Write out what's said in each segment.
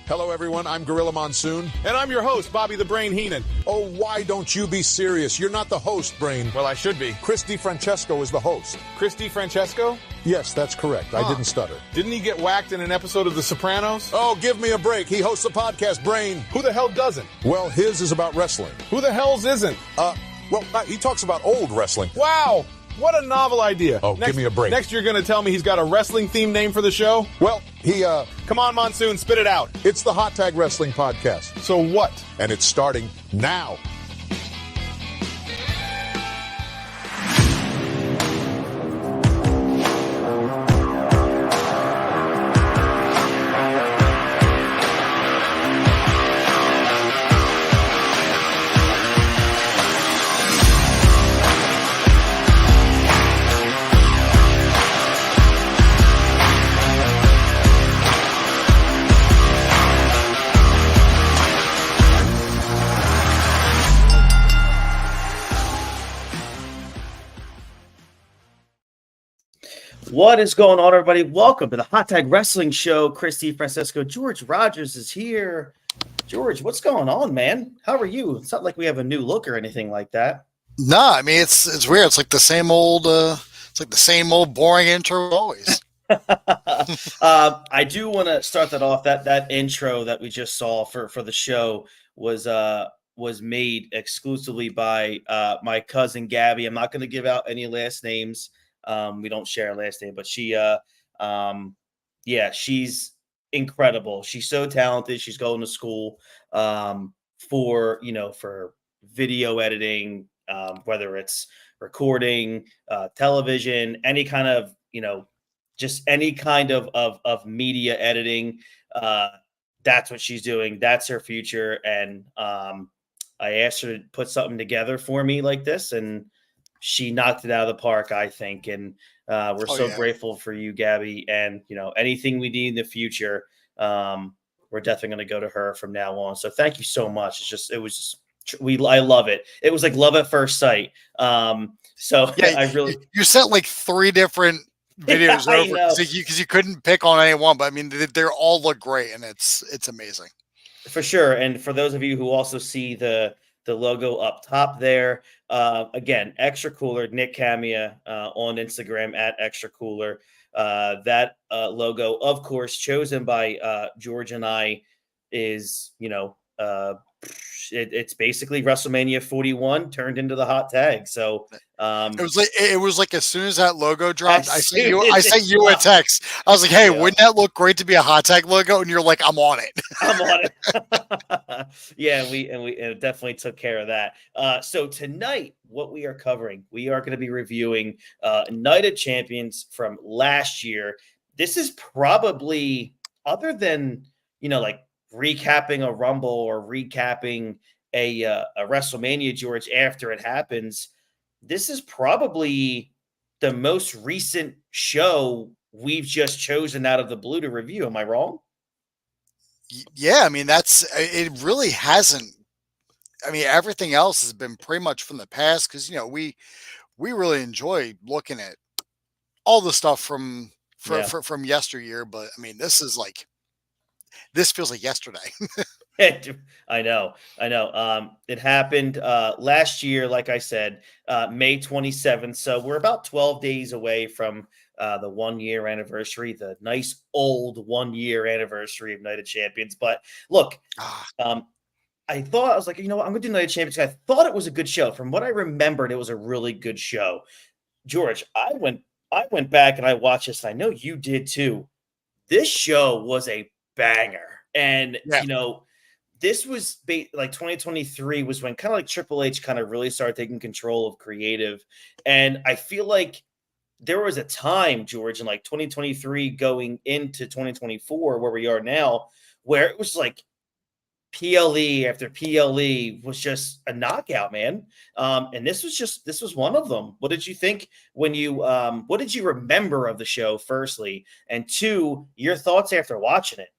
Hello, everyone. I'm Gorilla Monsoon. And I'm your host, Bobby the Brain Heenan. Oh, why don't you be serious? You're not the host, Brain. Well, I should be. Chris DiFrancesco is the host. Chris DiFrancesco? Yes, that's correct. I didn't stutter. Didn't he get whacked in an episode of The Sopranos? Oh, give me a break. He hosts a podcast, Brain. Who the hell doesn't? Well, his is about wrestling. Who the hell's isn't? He talks about old wrestling. Wow! What a novel idea. Oh, give me a break. Next, you're going to tell me he's got a wrestling-themed name for the show? Well, Come on, Monsoon, spit it out. it's the Hot Tag Wrestling Podcast. So what? And it's starting now. What is going on, everybody? Welcome to the Hot Tag Wrestling Show. Chris DiFrancesco, George Rogers is here. George, what's going on, man? How are you? It's not like we have a new look or anything like that. No, I mean it's weird. It's like the same old boring intro always. I do want to start that off. That intro that we just saw for the show was made exclusively by my cousin Gabby. I'm not going to give out any last names. We don't share her last name, but she's incredible. She's so talented. She's going to school for video editing, whether it's recording, television, any kind of, just any kind of media editing. That's what she's doing. That's her future. And I asked her to put something together for me like this, and she knocked it out of the park, I think. And we're grateful for you, Gabby. And, anything we need in the future, we're definitely going to go to her from now on. So thank you so much. I love it. It was like love at first sight. You sent like 3 different videos over because you couldn't pick on any one, but I mean, they all look great and it's amazing. For sure. And for those of you who also see the logo up top there, again, Extra Cooler, Nick Camia on Instagram at Extra Cooler. That logo, of course, chosen by George and I, is it's basically WrestleMania 41 turned into the hot tag. So it was like as soon as that logo dropped, I sent you a text. I was like, hey, wouldn't that look great to be a hot tag logo? And you're like, I'm on it. I'm on it. Yeah, we definitely took care of that. So tonight, what we are covering, we are going to be reviewing Night of Champions from last year. This is probably, other than like recapping a Rumble or recapping a WrestleMania, George, after it happens, this is probably the most recent show we've just chosen out of the blue to review. Am I wrong? Yeah, I mean, it really hasn't. I mean, everything else has been pretty much from the past because, we really enjoy looking at all the stuff from yesteryear. But I mean, this feels like yesterday. I know. It happened last year, like I said, May 27th. So we're about 12 days away from the 1-year anniversary, the nice old 1-year anniversary of Night of Champions. But look, I was like, I'm going to do Night of Champions. I thought it was a good show. From what I remembered, it was a really good show. George, I went back and I watched this, and I know you did too. This show was a banger. And, this was like 2023 was when kind of like Triple H kind of really started taking control of creative. And I feel like there was a time, George, in like 2023 going into 2024, where we are now, where it was like PLE after PLE was just a knockout, man. And this was one of them. What did you think when what did you remember of the show, firstly? And 2, your thoughts after watching it?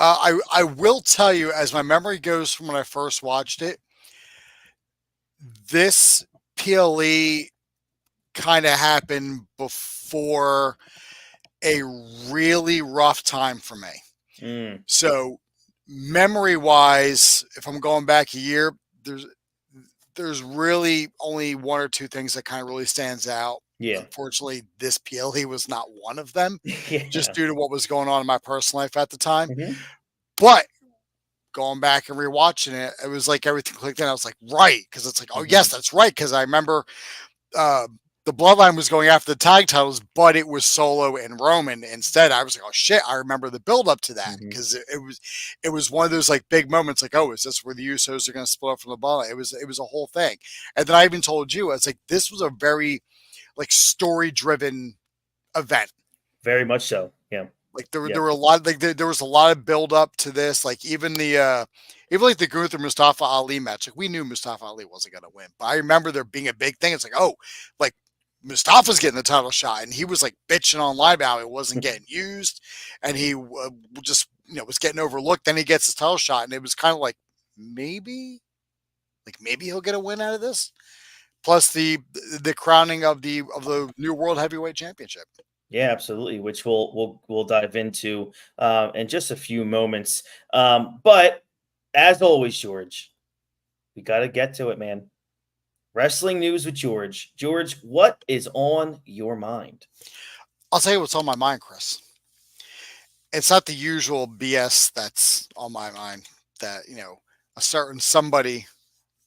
I will tell you, as my memory goes from when I first watched it, this PLE kind of happened before a really rough time for me. Mm, So memory wise, if I'm going back a year, there's really only one or two things that kind of really stands out. yeah. Unfortunately, this PLE was not one of them, just Yeah. due to what was going on in my personal life at the time. Mhm. But going back and rewatching it, it was like everything clicked in. I was like, right, because it's like, oh yes, Mhm. that's right. Because I remember uh, the Bloodline was going after the tag titles, but it was Solo and Roman instead. I was like, oh shit, I remember the build up to that Mhm. because it was one of those like big moments. Like, oh, is this where the Usos are going to split up from the Bloodline? It was a whole thing. And then I even told you, I was like, this was a very like story driven event. Very much so. Yeah. Like there Yep. were a lot like there was a lot of build up to this. Like even like the Gunther Mustafa Ali match. Like we knew Mustafa Ali wasn't gonna win, but I remember there being a big thing. It's like, oh, like Mustafa's getting the title shot, and he was like bitching on live how it wasn't getting used, and he just was getting overlooked. Then he gets his title shot, and it was kind of like maybe he'll get a win out of this. Plus the crowning of the new world heavyweight championship. Yeah, absolutely. Which we'll dive into in just a few moments. But as always, George, we got to get to it, man. Wrestling news with George. George, what is on your mind? I'll tell you what's on my mind, Chris. It's not the usual BS that's on my mind that, a certain somebody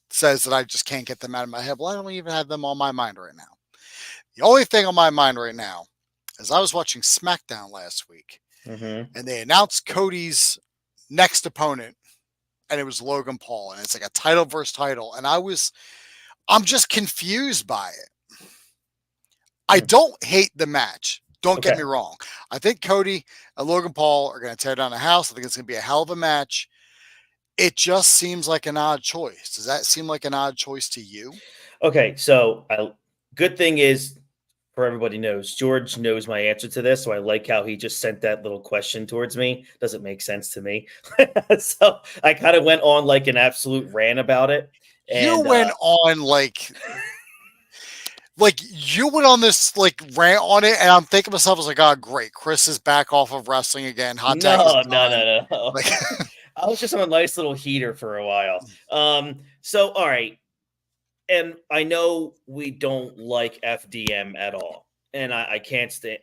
says that I just can't get them out of my head. Well, I don't even have them on my mind right now. The only thing on my mind right now is I was watching SmackDown last week Mm-hmm. and they announced Cody's next opponent and it was Logan Paul and it's like a title versus title. And I'm just confused by it. I don't hate the match. Don't get Okay. me wrong. I think Cody and Logan Paul are going to tear down the house. I think it's going to be a hell of a match. It just seems like an odd choice. Does that seem like an odd choice to you? Okay. So, good thing is, for everybody knows, George knows my answer to this. So I like how he just sent that little question towards me. Doesn't make sense to me. So I kind of went on like an absolute rant about it. You And went on like you went on this like rant on it, and I'm thinking to myself, I was like, oh great, Chris is back off of wrestling again. Hot tag is no, no, done. no, no. Like I was just on a nice little heater for a while. So all right. And I know we don't like FDM at all. And I can't stand,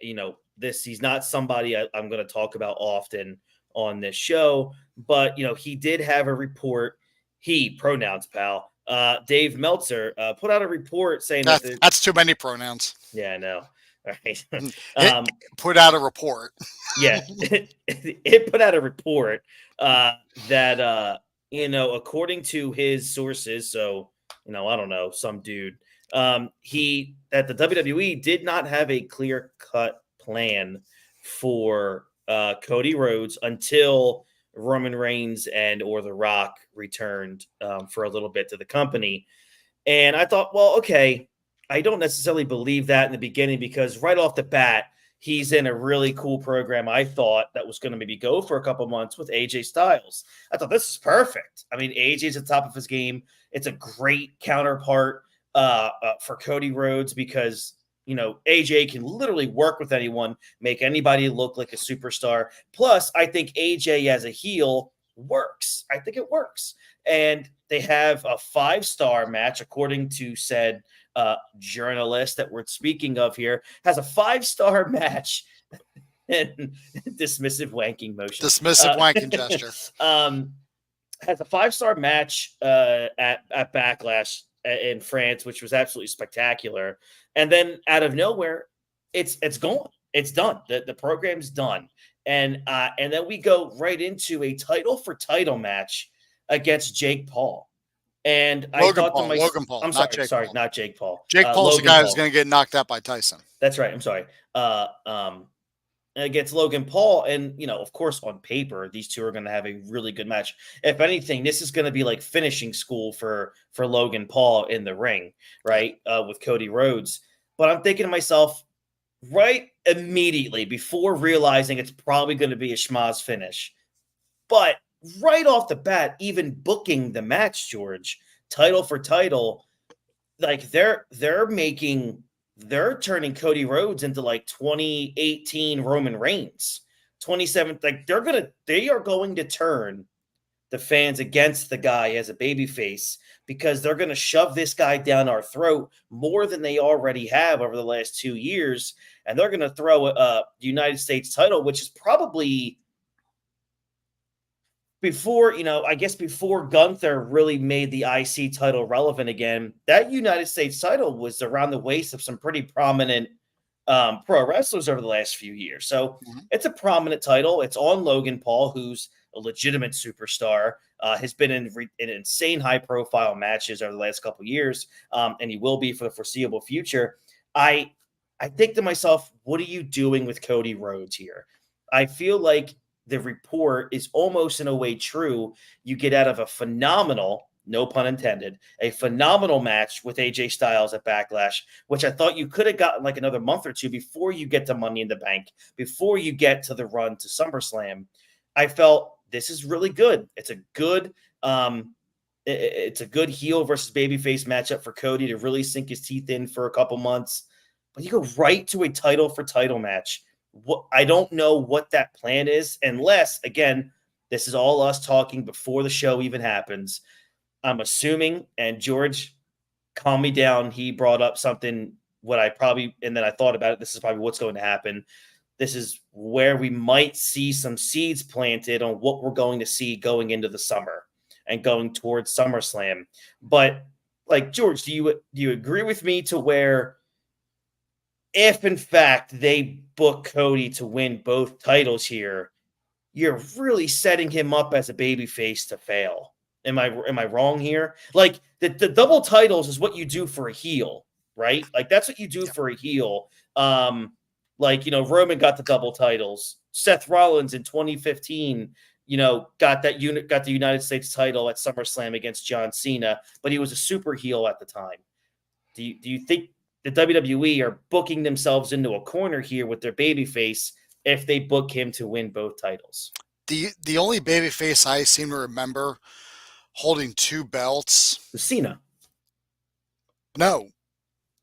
this, he's not somebody I'm going to talk about often on this show, but, he did have a report. He, pronouns, pal, Dave Meltzer, put out a report saying that that's too many pronouns. yeah, I know. All right. Put out a report. Yeah. It put out a report that, according to his sources, so, I don't know, some dude, that the WWE did not have a clear cut plan for Cody Rhodes until Roman Reigns or The Rock returned for a little bit to the company. And I thought, well, okay, I don't necessarily believe that in the beginning because right off the bat, he's in a really cool program. I thought that was going to maybe go for a couple months with AJ Styles. I thought this is perfect. I mean, AJ's at the top of his game. It's a great counterpart for Cody Rhodes because, AJ can literally work with anyone, make anybody look like a superstar. Plus, I think AJ as a heel works. I think it works. And they have a 5-star match, according to said journalist that we're speaking of here, has a 5-star match. And dismissive wanking motion. Dismissive wanking gesture. Has a 5-star match at Backlash in France, which was absolutely spectacular. And then out of nowhere, it's gone. It's done. The program's done. And then we go right into a title for title match against Jake Paul. And Logan Paul. I'm sorry, not Jake Paul. Jake Paul's Logan the guy Paul. who's going to get knocked out by Tyson. That's right. I'm sorry. Against Logan Paul. And, of course, on paper, these two are going to have a really good match. If anything, this is going to be like finishing school for Logan Paul in the ring, right, with Cody Rhodes. But I'm thinking to myself, right immediately before realizing it's probably going to be a schmozz finish. But right off the bat, even booking the match, George, title for title, like they're making they're turning Cody Rhodes into like 2018 Roman Reigns, 27. Like they are going to turn the fans against the guy as a babyface because they're going to shove this guy down our throat more than they already have over the last 2 years. And they're going to throw a United States title, which is probably before, I guess before Gunther really made the IC title relevant again. That United States title was around the waist of some pretty prominent pro wrestlers over the last few years. So it's a prominent title. It's on Logan Paul, who's a legitimate superstar, has been in insane high profile matches over the last couple of years, and he will be for the foreseeable future. I think to myself, what are you doing with Cody Rhodes here? I feel like the report is almost in a way true. You get out of a phenomenal, no pun intended, a phenomenal match with AJ Styles at Backlash, which I thought you could have gotten like another month or two before you get to Money in the Bank, before you get to the run to SummerSlam. I felt this is really good. It's a good heel versus babyface matchup for Cody to really sink his teeth in for a couple months. But you go right to a title for title match. I don't know what that plan is, unless, again, this is all us talking before the show even happens. I'm assuming, and George, calm me down. He brought up something, and then I thought about it. This is probably what's going to happen. This is where we might see some seeds planted on what we're going to see going into the summer and going towards SummerSlam. But, like, George, do you agree with me to where if, in fact, they book Cody to win both titles here, you're really setting him up as a babyface to fail? Am I wrong here? Like, the double titles is what you do for a heel, right? Like, that's what you do for a heel. Roman got the double titles. Seth Rollins in 2015, got the United States title at SummerSlam against John Cena, but he was a super heel at the time. Do you think the WWE are booking themselves into a corner here with their babyface if they book him to win both titles? The only babyface I seem to remember holding two belts. Cena. No,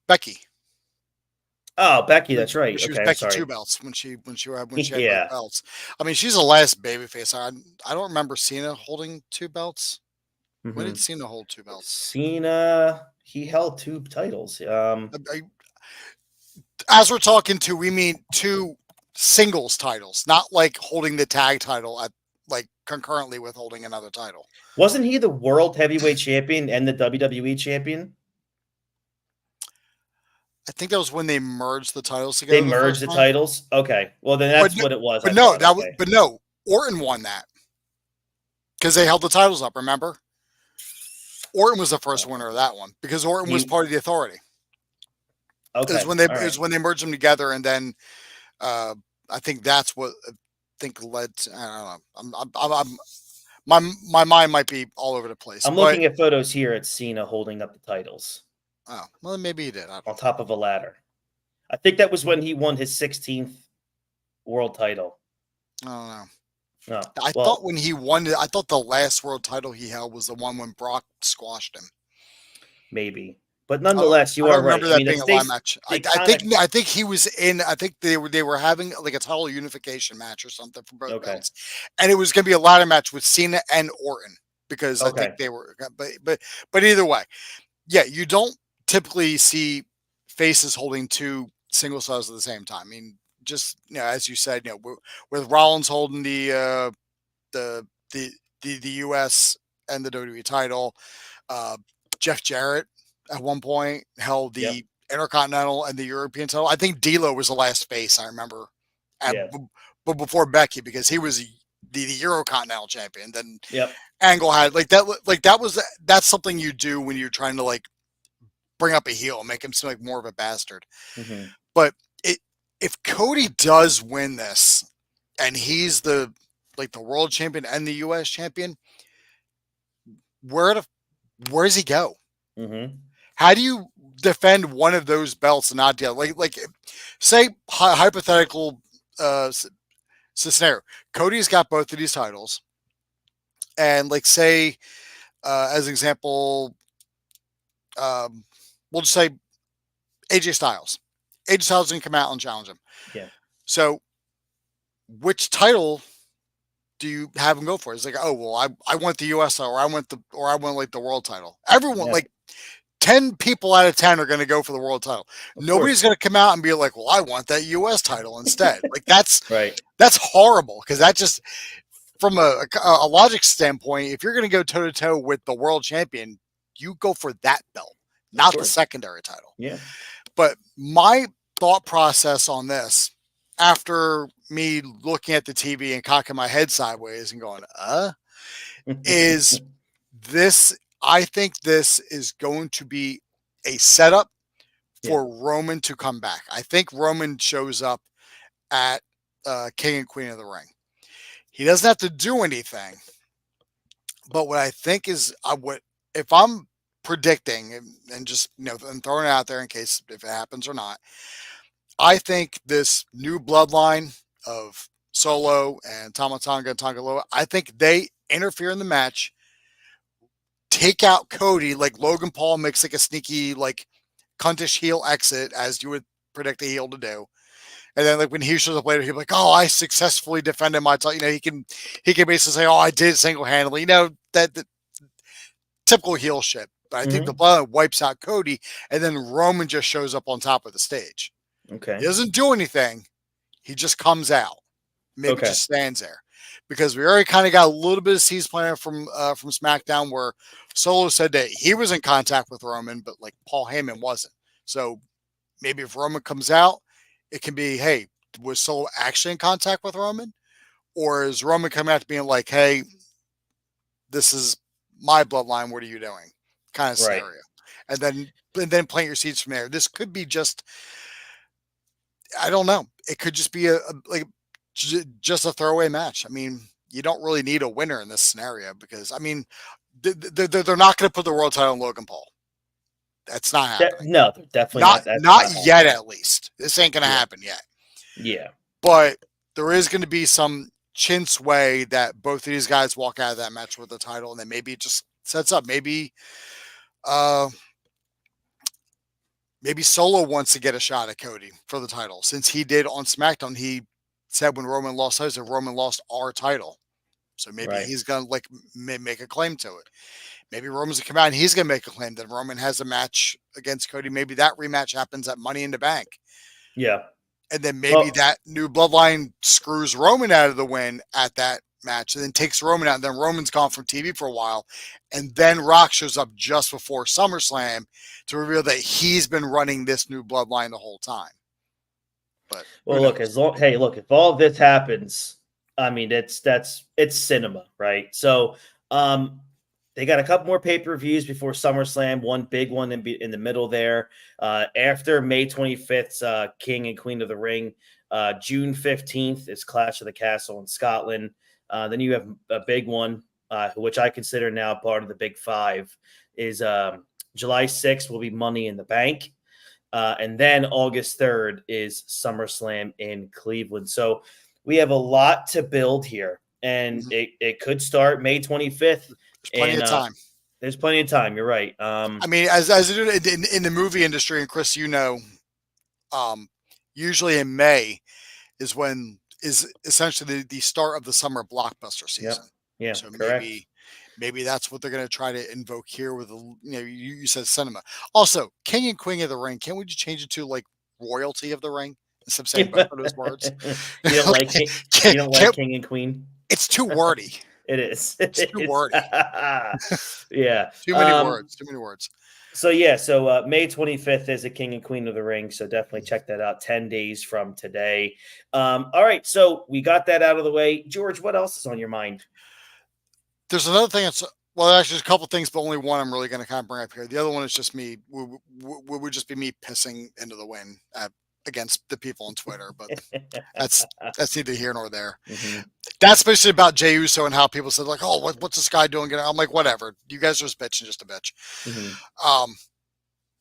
Becky. Oh, Becky, that's right. She was Becky two belts when she had both belts. I mean, she's the last babyface. I don't remember Cena holding two belts. Mm-hmm. When did Cena hold two belts? Cena, he held two titles. As we're talking to, we mean two singles titles, not like holding the tag title at like concurrently with holding another title. Wasn't he the world heavyweight champion and the WWE champion? I think that was when they merged the titles together. They merged the titles? Okay. Well, then that's what it was. But no, Orton won that. Because they held the titles up, remember? Orton was the first winner of that one because Orton was part of the Authority. Okay. It was when they merged them together, and then I think that's what led to, I don't know. My mind might be all over the place. I'm looking at photos here at Cena holding up the titles. Oh, well, maybe he did. On top of a ladder. I think that was when he won his 16th world title. I don't know. No. I thought when he won it, I thought the last world title he held was the one when Brock squashed him. Maybe. But nonetheless, you are right. I remember that being a live match. I think he was in. I think they were having like a title unification match or something for both belts, and it was going to be a ladder match with Cena and Orton because I think they were. But either way, yeah, you don't typically see faces holding two single titles at the same time. I mean, just as you said, with Rollins holding the U.S. and the WWE title, Jeff Jarrett at one point held the Intercontinental and the European title. I think D'Lo was the last face I remember, but before Becky because he was the Eurocontinental champion. Then Angle had that's something you do when you're trying to like bring up a heel, make him seem like more of a bastard. Mm-hmm. But if Cody does win this and he's the world champion and the U.S. champion, where does he go? Mm-hmm. How do you defend one of those belts and not deal like say hypothetical scenario? Cody's got both of these titles, and like say as an example, we'll just say AJ Styles AJ Styles can come out and challenge him. Yeah. So which title do you have him go for? It's like, oh, well, I want the US title, or I want like the world title. Everyone, like 10 people out of 10 are going to go for the world title. Nobody's going to come out and be like, well, I want that US title instead. Like that's right. That's horrible, because that just, from a logic standpoint, if you're going to go toe to toe with the world champion, you go for that belt, not the secondary title. Yeah. But my thought process on this, after me looking at the TV and cocking my head sideways and going, is this, I think this is going to be a setup for Roman to come back. I think Roman shows up at King and Queen of the Ring. He doesn't have to do anything. But what I think is, if I'm predicting and just, and throwing it out there in case if it happens or not, I think this new bloodline of Solo and Tama Tonga and Tonga Loa, I think they interfere in the match, take out Cody, like Logan Paul makes like a sneaky, like cuntish heel exit, as you would predict a heel to do. And then, like, when he shows up later, he'll be like, "Oh, I successfully defended my title." He can basically say, "Oh, I did single-handedly." That typical heel shit. But I think the blood wipes out Cody, and then Roman just shows up on top of the stage. Okay. He doesn't do anything. He just comes out. Maybe just stands there. Because we already kind of got a little bit of seeds planted from SmackDown, where Solo said that he was in contact with Roman, but like Paul Heyman wasn't. So maybe if Roman comes out, it can be, hey, was Solo actually in contact with Roman? Or is Roman coming out to being like, hey, this is my bloodline, what are you doing? Kind of scenario. And then plant your seeds from there. This could be just, I don't know. It could just be just a throwaway match. I mean, you don't really need a winner in this scenario, because, I mean, they're not going to put the world title on Logan Paul. That's not happening. No, definitely not yet, at least. This ain't going to happen yet. Yeah. But there is going to be some chintz way that both of these guys walk out of that match with the title, and then maybe it just sets up. Maybe Solo wants to get a shot at Cody for the title, since he did on SmackDown. He said when Roman lost his, Roman lost our title. So maybe he's going to like make a claim to it. Maybe Roman's going to come out and he's going to make a claim that Roman has a match against Cody. Maybe that rematch happens at Money in the Bank. Yeah. And then maybe that new bloodline screws Roman out of the win at that match, and then takes Roman out. And then Roman's gone from TV for a while. And then Rock shows up just before SummerSlam to reveal that he's been running this new bloodline the whole time. But look, if all of this happens, I mean, it's cinema, right? So, they got a couple more pay-per-views before SummerSlam, one big one in the middle there. After May 25th's King and Queen of the Ring, June 15th is Clash of the Castle in Scotland. Then you have a big one, which I consider now part of the Big Five, is July 6th will be Money in the Bank. And then August 3rd is SummerSlam in Cleveland. So we have a lot to build here, and it could start May 25th. Plenty of time. There's plenty of time. You're right. I mean, as in the movie industry, and Chris, usually in May is essentially the start of the summer blockbuster season. Yeah. So correct. maybe that's what they're going to try to invoke here with you said cinema. Also, King and Queen of the Ring. Can't we just change it to like royalty of the ring instead of saying both of those words? You don't like King and Queen? It's too wordy. It is. It's too wordy. Yeah. Too many words. So May 25th is a King and Queen of the Ring. So definitely check that out. 10 days from today. All right. So we got that out of the way. George, what else is on your mind? There's another thing. Actually, there's a couple things, but only one I'm really going to kind of bring up here. The other one is just me. Would just be me pissing into the wind against the people on Twitter, but that's neither here nor there. That's basically about Jey Uso and how people said like, "Oh, what's this guy doing?" I'm like, whatever. You guys are just bitching, just a bitch.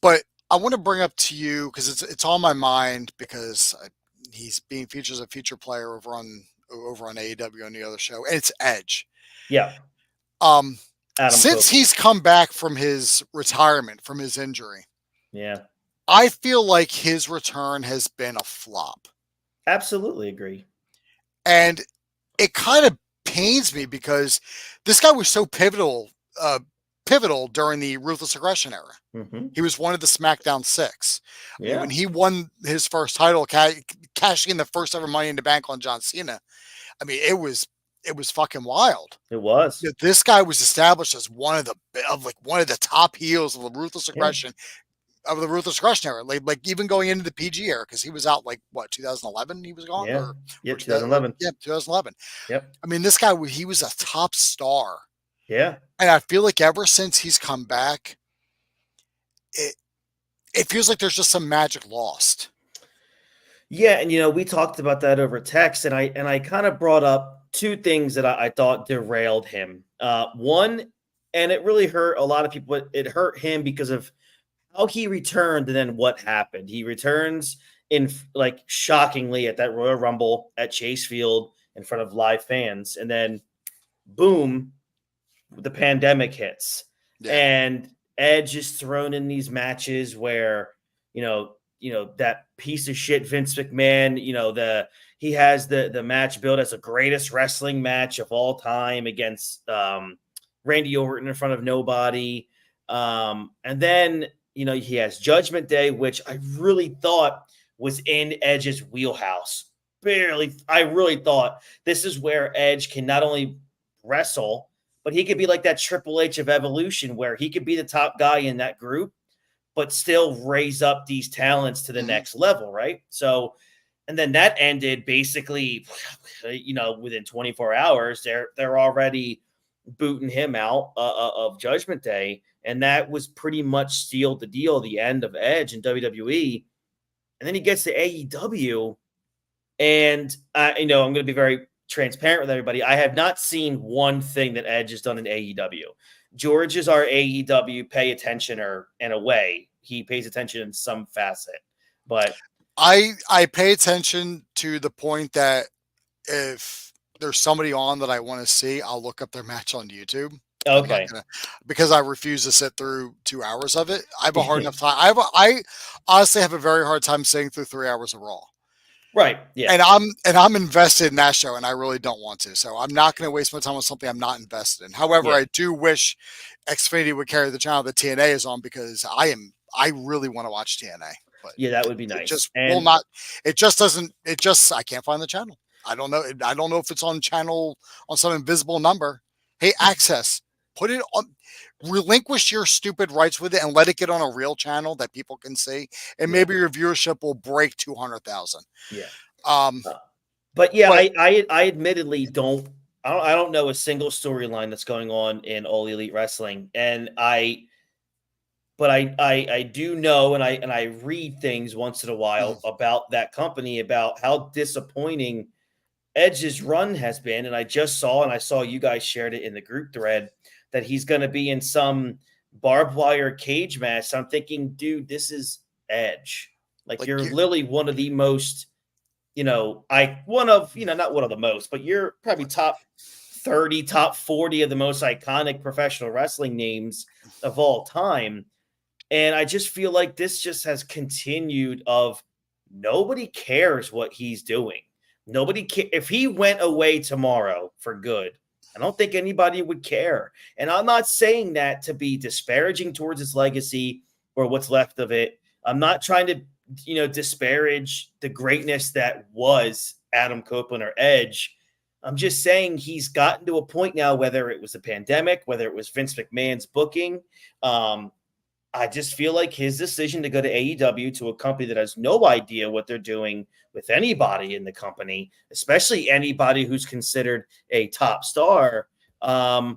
But I want to bring up to you because it's on my mind, because he's being featured as a feature player over on AEW on the other show, and it's Edge. Yeah. Since he's come back from his retirement, from his injury. Yeah. I feel like his return has been a flop. Absolutely agree. And it kind of pains me because this guy was so pivotal during the Ruthless Aggression era. Mm-hmm. He was one of the SmackDown Six. I mean, Yeah. when he won his first title, cashing in the first ever Money in the Bank on John Cena, I mean, it was fucking wild. It was. This guy was established as one of the top heels of the Ruthless Yeah. Aggression era, like even going into the PG era, because he was out like what 2011 he was gone Yeah. Yep. 2011. Yeah, 2011. Yep. I mean, this guy he was a top star, Yeah. and I feel like ever since he's come back, it feels like there's just some magic lost. Yeah, and we talked about that over text, and I kind of brought up two things that I thought derailed him. One, and it really hurt a lot of people. It hurt him because of how he returned and then what happened. He returns in like shockingly at that Royal Rumble at Chase Field in front of live fans, and then boom, the pandemic hits, and Edge is thrown in these matches where that piece of shit Vince McMahon, he has the match billed as the greatest wrestling match of all time against Randy Orton in front of nobody. And then, he has Judgment Day, which I really thought was in Edge's wheelhouse. I really thought this is where Edge can not only wrestle, but he could be like that Triple H of Evolution, where he could be the top guy in that group, but still raise up these talents to the next level, right? So, and then that ended basically, within 24 hours, they're already booting him out of Judgment Day, and that was pretty much sealed the deal, the end of Edge in WWE. And then he gets to AEW, and I'm going to be very transparent with everybody. I have not seen one thing that Edge has done in AEW. George is our AEW pay attention, or in a way, he pays attention in some facet. But I pay attention to the point that if there's somebody on that I want to see, I'll look up their match on YouTube. Okay. Because I refuse to sit through 2 hours of it. I have a hard enough time. I honestly have a very hard time sitting through 3 hours of Raw. Right. Yeah. And I'm invested in that show, and I really don't want to. So I'm not going to waste my time on something I'm not invested in. However, I do wish Xfinity would carry the channel that TNA is on, because I really want to watch TNA. But yeah, that would be nice. It just will not. It just doesn't. It just I can't find the channel. I don't know. I don't know if it's on some invisible number. Hey, Access, put it on. Relinquish your stupid rights with it and let it get on a real channel that people can see, and maybe your viewership will break 200,000. Yeah. But yeah, I admittedly don't know a single storyline that's going on in All Elite Wrestling, and I do know, and I read things once in a while about that company, about how disappointing Edge's run has been. And I saw you guys shared it in the group thread that he's going to be in some barbed wire cage match. I'm thinking, dude, this is Edge. Like you're literally one of the most, not one of the most, but you're probably top 30, top 40 of the most iconic professional wrestling names of all time. And I just feel like this just has continued of nobody cares what he's doing. Nobody cares. If he went away tomorrow for good, I don't think anybody would care. And I'm not saying that to be disparaging towards his legacy or what's left of it. I'm not trying to, disparage the greatness that was Adam Copeland or Edge. I'm just saying he's gotten to a point now, whether it was the pandemic, whether it was Vince McMahon's booking. I just feel like his decision to go to AEW, to a company that has no idea what they're doing with anybody in the company, especially anybody who's considered a top star. I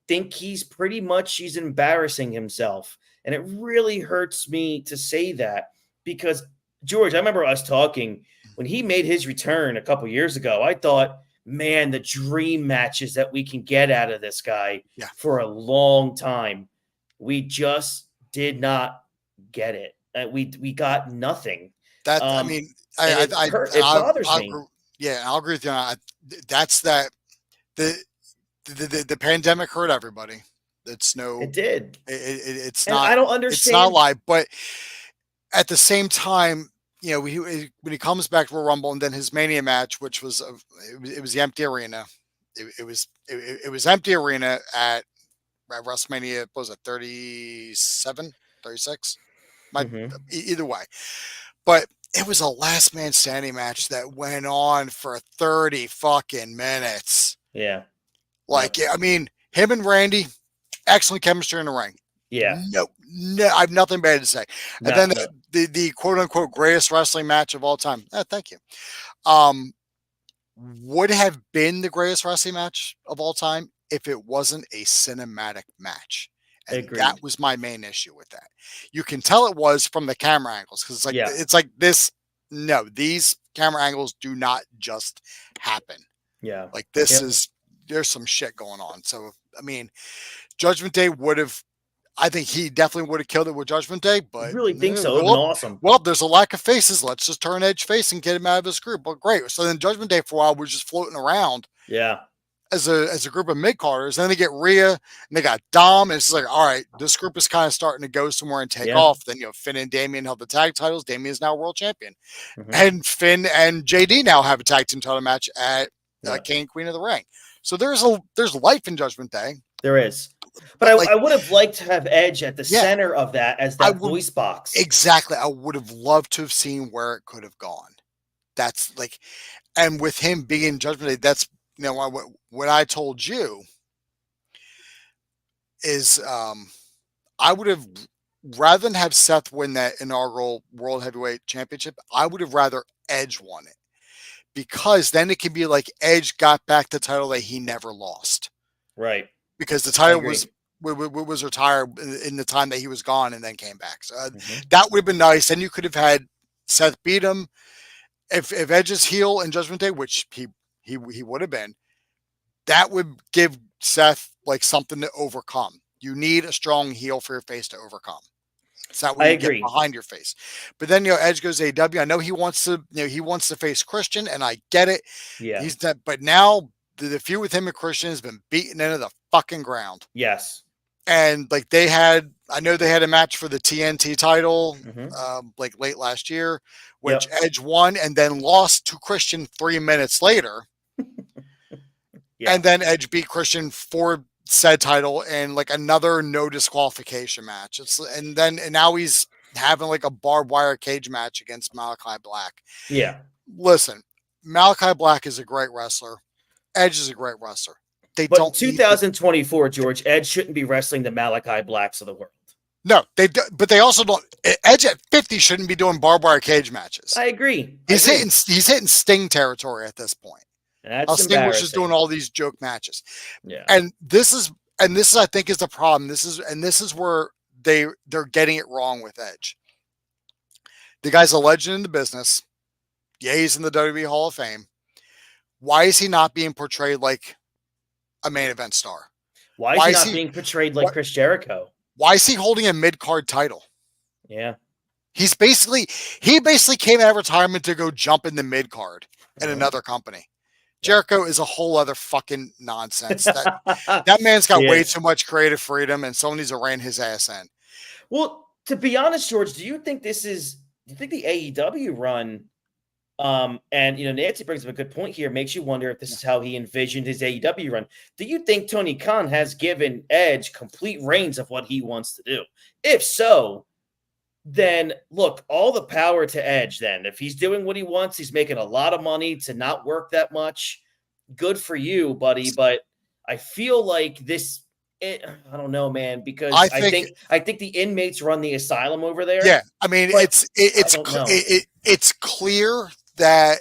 think he's embarrassing himself. And it really hurts me to say that, because George, I remember us talking when he made his return a couple years ago. I thought, man, the dream matches that we can get out of this guy for a long time. We just did not get it. We got nothing. That it bothers me. I'll agree with you. That's the pandemic hurt everybody. It's no. It did. It's And not. I don't It's not understand. live, but at the same time, you know, when he comes back to Royal Rumble and then his Mania match, which was it was the empty arena. It was empty arena at WrestleMania. What was it 37, 36? Either way, but it was a last man standing match that went on for 30 fucking minutes. Yeah. Like, I mean, him and Randy, excellent chemistry in the ring. Yeah. No, I have nothing bad to say. And then the quote unquote greatest wrestling match of all time. Thank you. Would have been the greatest wrestling match of all time if it wasn't a cinematic match. And Agreed. that was my main issue with that. You can tell it was from the camera angles because it's like this. No, these camera angles do not just happen. Yeah. Like this is, there's some shit going on. So, I mean, Judgment Day would have, I think he definitely would have killed it with Judgment Day, but I really think so. It would have been awesome. Well, there's a lack of faces. Let's just turn Edge face and get him out of his group. Well, great. So then Judgment Day for a while was just floating around. Yeah. As a group of mid-carders. Then they get Rhea and they got Dom. And it's like, all right, this group is kind of starting to go somewhere and take off. Then, you know, Finn and Damian held the tag titles. Damian is now world champion. And Finn and JD now have a tag team title match at King Queen of the Ring. So there's life in Judgment Day. There is. But I would have liked to have Edge at the center of that as that voice box. Exactly. I would have loved to have seen where it could have gone. That's like, and with him being Judgment Day, that's, you know, what I told you is I would have, rather than have Seth win that inaugural World Heavyweight Championship, I would have rather Edge won it. Because then it could be like Edge got back the title that he never lost. Right. Because the title was retired in the time that he was gone and then came back. So that would have been nice. Then you could have had Seth beat him. If Edge is heel in Judgment Day, which he would have been, that would give Seth like something to overcome. You need a strong heel for your face to overcome. It's not when you get behind your face. But then, you know, Edge goes to AEW. I know he wants to face Christian, and I get it. Yeah. He's that, but now the feud with him and Christian has been beaten into the fucking ground. Yes. And like I know they had a match for the TNT title, like late last year, which Edge won and then lost to Christian 3 minutes later. And then Edge beat Christian for said title in like another no disqualification match. And now he's having like a barbed wire cage match against Malachi Black. Yeah. Listen, Malachi Black is a great wrestler. Edge is a great wrestler. But 2024, George, Edge shouldn't be wrestling the Malachi Blacks of the world. No, but they also don't. Edge at 50 shouldn't be doing barbed wire cage matches. I agree. He's hitting Sting territory at this point. That's Sting was just doing all these joke matches. Yeah. And this is I think is the problem. This is where they're getting it wrong with Edge. The guy's a legend in the business. Yeah, he's in the WWE Hall of Fame. Why is he not being portrayed like a main event star? Why is he not being portrayed like Chris Jericho? Why is he holding a mid-card title? Yeah. He basically came out of retirement to go jump in the mid-card in another company. Jericho is a whole other fucking nonsense. That man's got way too much creative freedom, and someone needs to rein his ass in. Well, to be honest, George, do you think the AEW run, and you know, Nancy brings up a good point here, makes you wonder if this is how he envisioned his AEW run. Do you think Tony Khan has given Edge complete reins of what he wants to do? If so, then look, all the power to Edge then. If he's doing what he wants, he's making a lot of money to not work that much. Good for you, buddy. But I feel like I don't know, man, because I think the inmates run the asylum over there. Yeah. I mean, it's clear that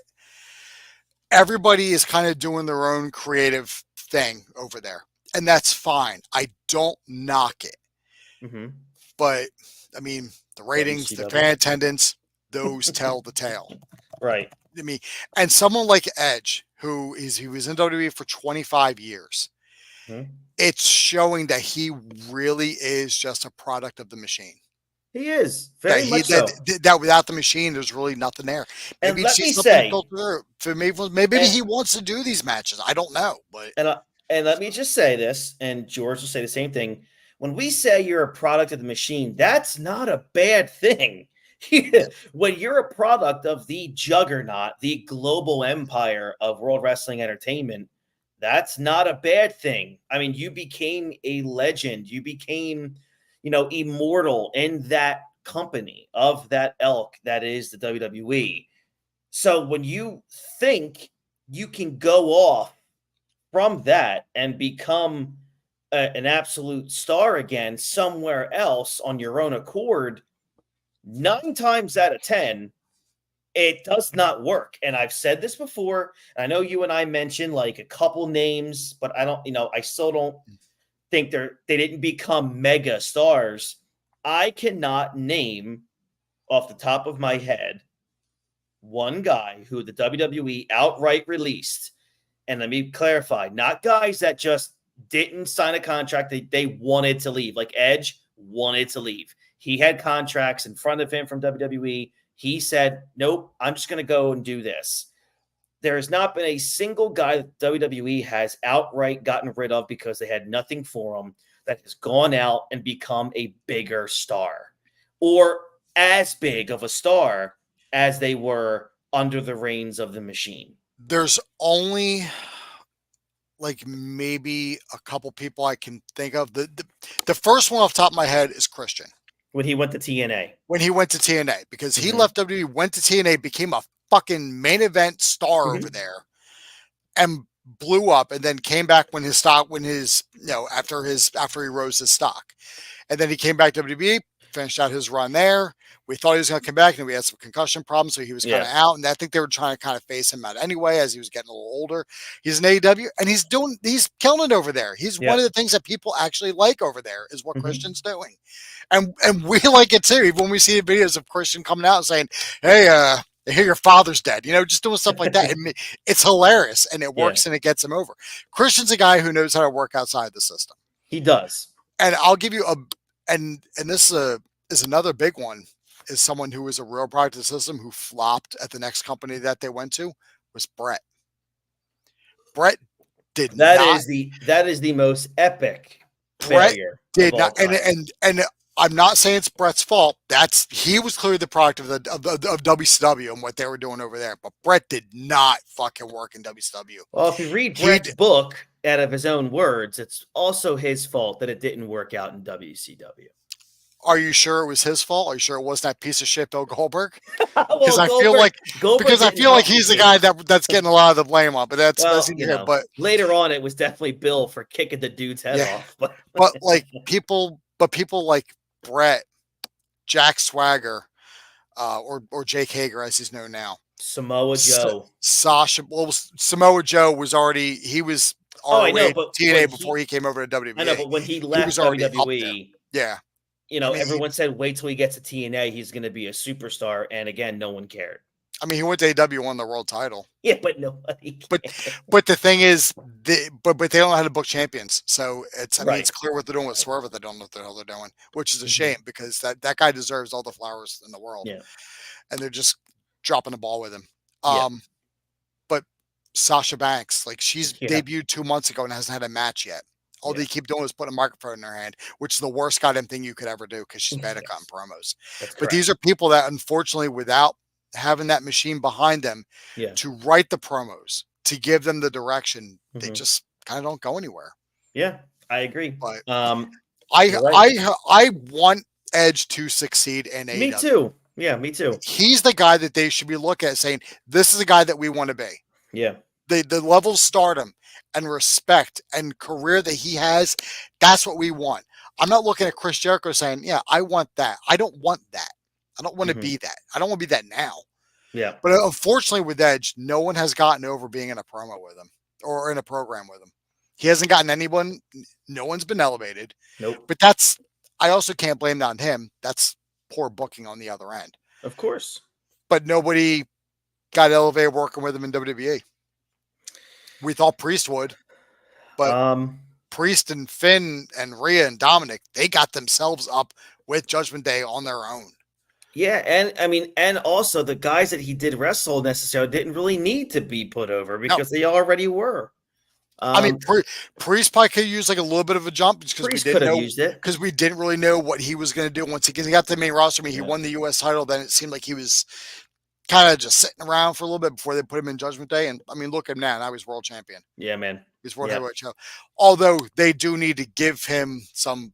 everybody is kind of doing their own creative thing over there. And that's fine. I don't knock it. But I mean, the ratings, the fan attendance, those tell the tale. Right. I mean, and someone like Edge, who was in WWE for 25 years, it's showing that he really is just a product of the machine. He is. Very much so. That without the machine, there's really nothing there. Maybe and let me say, maybe he wants to do these matches. I don't know. But and let me just say this, and George will say the same thing. when we say you're a product of the machine, that's not a bad thing. When you're a product of the juggernaut, the global empire of World Wrestling Entertainment, that's not a bad thing. I mean, you became a legend. You became, immortal in that company of that ilk that is the WWE. So when you think you can go off from that and become an absolute star again somewhere else on your own accord, 9 times out of 10, it does not work. And I've said this before. I know you and I mentioned like a couple names, but I don't, I still don't think they didn't become mega stars. I cannot name off the top of my head one guy who the WWE outright released. And let me clarify, not guys that just didn't sign a contract. They wanted to leave. Like Edge wanted to leave. He had contracts in front of him from WWE. He said, nope, I'm just going to go and do this. There has not been a single guy that WWE has outright gotten rid of because they had nothing for him that has gone out and become a bigger star or as big of a star as they were under the reigns of the machine. There's only like maybe a couple people I can think of. The first one off the top of my head is Christian. When he went to TNA. When he went to TNA, because he left WWE, went to TNA, became a fucking main event star over there, and blew up, and then came back when his stock, after he rose his stock, and then he came back to WWE, finished out his run there. We thought he was going to come back, and we had some concussion problems, so he was kind of out. And I think they were trying to kind of phase him out anyway as he was getting a little older. He's in AEW, and he's killing it over there. He's one of the things that people actually like over there is what Christian's doing, and we like it too. Even when we see the videos of Christian coming out and saying, "Hey, I hear your father's dead," just doing stuff like that. It's hilarious, and it works, and it gets him over. Christian's a guy who knows how to work outside the system. He does, and I'll give you and this is another big one. Is someone who was a real product of the system who flopped at the next company that they went to was Brett. Brett did that not. That is the most epic Brett failure did not, and I'm not saying it's Brett's fault. He was clearly the product of WCW and what they were doing over there. But Brett did not fucking work in WCW. Well, if you read Brett's book out of his own words, it's also his fault that it didn't work out in WCW. Are you sure it was his fault? Are you sure it wasn't that piece of shit Bill Goldberg? Well, because I feel like he's the guy that's getting a lot of the blame on. But that's here. But later on, it was definitely Bill for kicking the dude's head off. But like people like Brett, Jack Swagger, or Jake Hager as he's known now, Samoa Joe, Sasha. Well, Samoa Joe was already TNA before he came over to WWE. I know, but when he left WWE, everyone said, wait till he gets to TNA. He's going to be a superstar. And again, no one cared. I mean, he went to AEW, won the world title. Yeah, but nobody cared. But the thing is, they don't know how to book champions. So it's clear what they're doing with Swerve. They don't know what the hell they're doing, which is a shame because that guy deserves all the flowers in the world. Yeah. And they're just dropping the ball with him. But Sasha Banks, like she's debuted 2 months ago and hasn't had a match yet. All they keep doing is putting a microphone in her hand, which is the worst goddamn thing you could ever do because she's bad at cutting promos. But these are people that, unfortunately, without having that machine behind them to write the promos, to give them the direction, they just kind of don't go anywhere. Yeah, I agree. But I want Edge to succeed in AEW. Me too. Yeah, me too. He's the guy that they should be looking at saying, this is the guy that we want to be. Yeah. The level of stardom and respect and career that he has, that's what we want. I'm not looking at Chris Jericho saying, yeah, I want that. I don't want that. I don't want to be that. I don't want to be that now. Yeah. But unfortunately with Edge, no one has gotten over being in a promo with him or in a program with him. He hasn't gotten anyone. No one's been elevated. Nope. But I also can't blame that on him. That's poor booking on the other end. Of course. But nobody got elevated working with him in WWE. We thought Priest would, but Priest and Finn and Rhea and Dominic, they got themselves up with Judgment Day on their own. Yeah, and also the guys that he did wrestle necessarily didn't really need to be put over because they already were. I mean, Priest probably could use like a little bit of a jump just because we Priest could didn't have know used it. because we didn't really know what he was going to do once he got to the main roster. I mean, he Yeah. won the U.S. title. Then it seemed like he was kind of just sitting around for a little bit before they put him in Judgment Day. And I mean, look at him now. Now he's world champion. Yeah, man. He's world heavyweight champion. Although they do need to give him some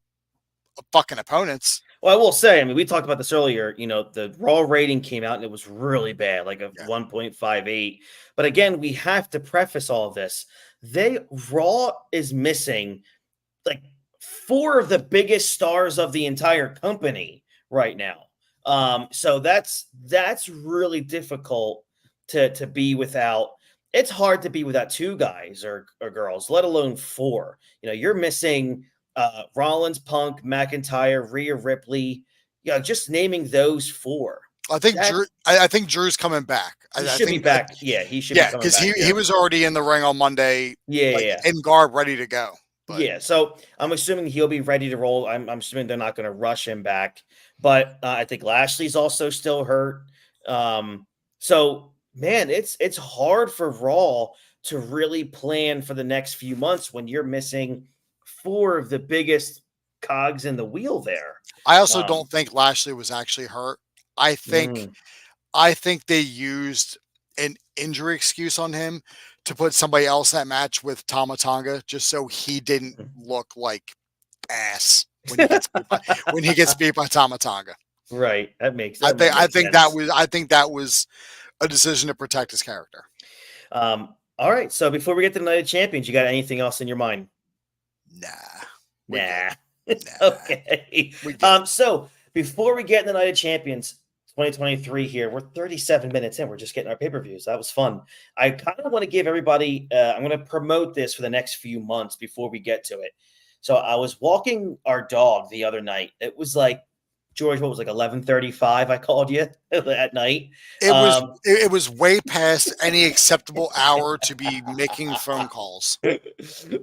fucking opponents. Well, I will say, I mean, we talked about this earlier. You know, the Raw rating came out and it was really bad, like a 1.58. But again, we have to preface all of this. Raw is missing like 4 of the biggest stars of the entire company right now. So that's really difficult to be without. It's hard to be without 2 guys or girls, let alone 4. You know, you're missing Rollins, Punk, McIntyre, Rhea Ripley. You know, just naming those 4. I think Drew's coming back. He should be back. Yeah, he should. Yeah, because he was already in the ring on Monday. In garb, ready to go. But. Yeah, so I'm assuming he'll be ready to roll. I'm assuming they're not going to rush him back, but I think Lashley's also still hurt. So man, it's hard for Raw to really plan for the next few months when you're missing 4 of the biggest cogs in the wheel there. I also don't think Lashley was actually hurt. I think they used an injury excuse on him to put somebody else in that match with Tama Tonga just so he didn't look like ass when he gets beat by Tama Tonga. Right. That makes I think that was a decision to protect his character. All right. So before we get to the Night of Champions, you got anything else in your mind? Nah. Okay. So before we get in the Night of Champions 2023 here, we're 37 minutes in. We're just getting our pay-per-views. That was fun. I kind of want to give everybody, I'm going to promote this for the next few months before we get to it. So I was walking our dog the other night. It was like, George, what was like 11:35? I called you at night. It was way past any acceptable hour to be making phone calls.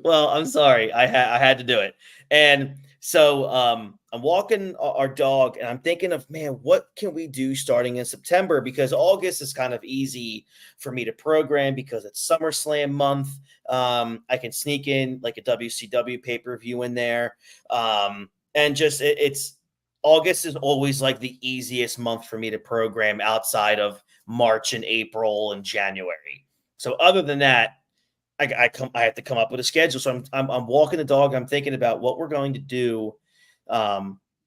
Well, I'm sorry. I had to do it. And so I'm walking our dog and I'm thinking of, man, what can we do starting in September? Because August is kind of easy for me to program because it's SummerSlam month. I can sneak in like a WCW pay-per-view in there. And just it's August is always like the easiest month for me to program outside of March and April and January. So other than that, I have to come up with a schedule. So I'm walking the dog. I'm thinking about what we're going to do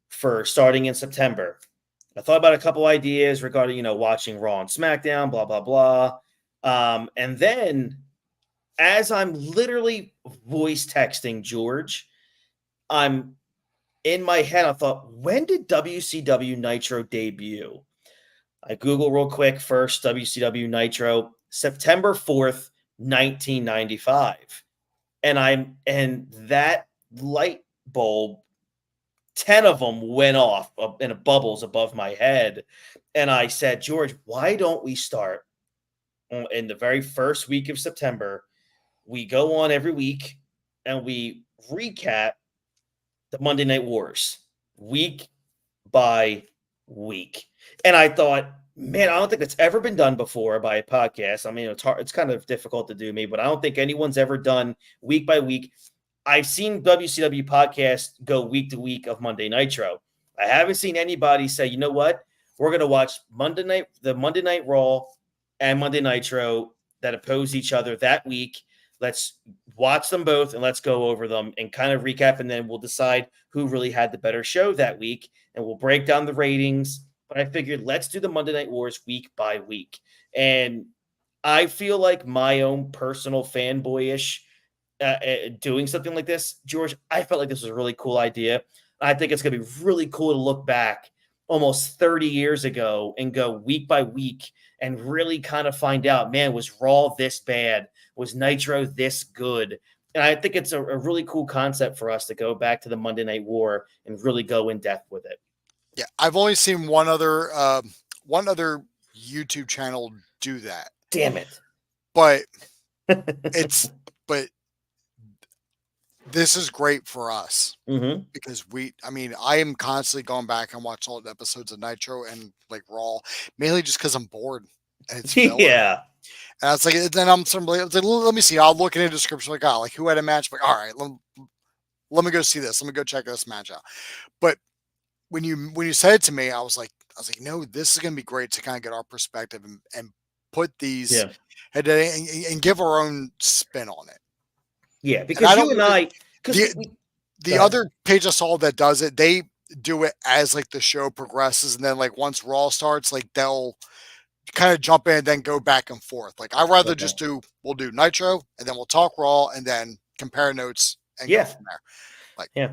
for starting in September. I thought about a couple ideas regarding, watching Raw and SmackDown, blah, blah, blah. And then as I'm literally voice texting George, I'm in my head, I thought, when did WCW Nitro debut? I Google real quick first, WCW Nitro, September 4th, 1995. And that light bulb, 10 of them went off in bubbles above my head. And I said, George, why don't we start in the very first week of September? We go on every week and we recap the Monday Night Wars week by week. And I thought, man, I don't think that's ever been done before by a podcast. I mean, it's kind of difficult to do me, but I don't think anyone's ever done week by week. I've seen WCW podcasts go week to week of Monday Nitro. I haven't seen anybody say, you know what? We're going to watch the Monday Night Raw and Monday Nitro that oppose each other that week. Let's watch them both and let's go over them and kind of recap. And then we'll decide who really had the better show that week. And we'll break down the ratings. But I figured let's do the Monday Night Wars week by week. And I feel like my own personal fanboyish doing something like this, George, I felt like this was a really cool idea. I think it's going to be really cool to look back almost 30 years ago and go week by week and really kind of find out, man, was Raw this bad? Was Nitro this good? And I think it's a really cool concept for us to go back to the Monday Night War and really go in depth with it. Yeah, I've only seen one other YouTube channel do that. Damn it! But this is great for us because I am constantly going back and watching all the episodes of Nitro and like Raw, mainly just because I'm bored. And it's yeah. And I was like, then I was like, let me see. I'll look in the description. Like, oh, like who had a match? Like, all right, let me go see this. Let me go check this match out. But when you said it to me, no, this is going to be great to kind of get our perspective and put these Yeah. and give our own spin on it. Yeah, because you and I, the other page I saw that does it, they do it as like the show progresses, and then like once Raw starts, like they'll kind of jump in and then go back and forth. Like I'd rather just we'll do Nitro and then we'll talk Raw and then compare notes and go from there. Like, yeah,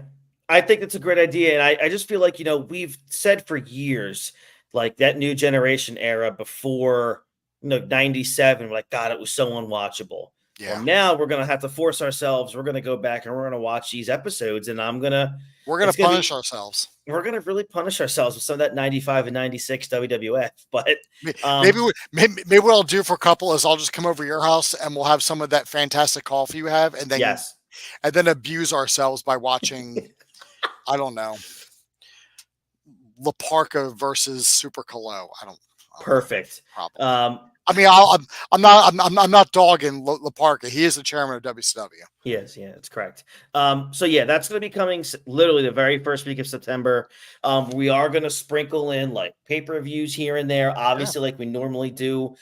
I think that's a great idea. And I just feel like, we've said for years, like that new generation era before, 97, like, God, it was so unwatchable. yeah. Well, now we're going to have to force ourselves. We're going to go back and we're going to watch these episodes, and we're going to punish ourselves. We're going to really punish ourselves with some of that 95 and 96 WWF. But maybe what I'll do for a couple is I'll just come over to your house and we'll have some of that fantastic coffee you have, and then and then abuse ourselves by watching, I don't know, La Parka versus Super Colo. Perfect. I mean, I'm not dogging La Parka. He is the chairman of WCW. He is, yeah, that's correct. So yeah, that's going to be coming literally the very first week of September. We are going to sprinkle in like pay-per-views here and there, obviously, like we normally do,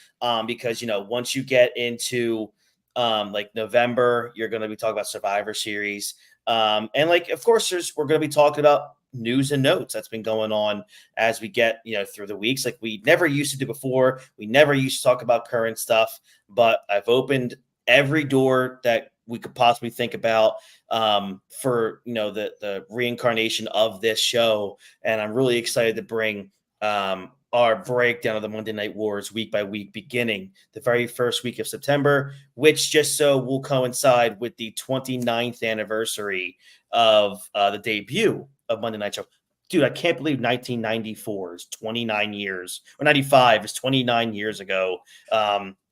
because once you get into like November, you're going to be talking about Survivor Series, and like of course we're going to be talking about news and notes that's been going on as we get through the weeks, like we never used to do before. We never used to talk about current stuff, but I've opened every door that we could possibly think about for the reincarnation of this show, and I'm really excited to bring our breakdown of the Monday Night Wars week by week, beginning the very first week of September, which just so will coincide with the 29th anniversary of the debut of Monday Night Show. Dude, I can't believe 1994 is 29 years, or 95 is 29 years ago.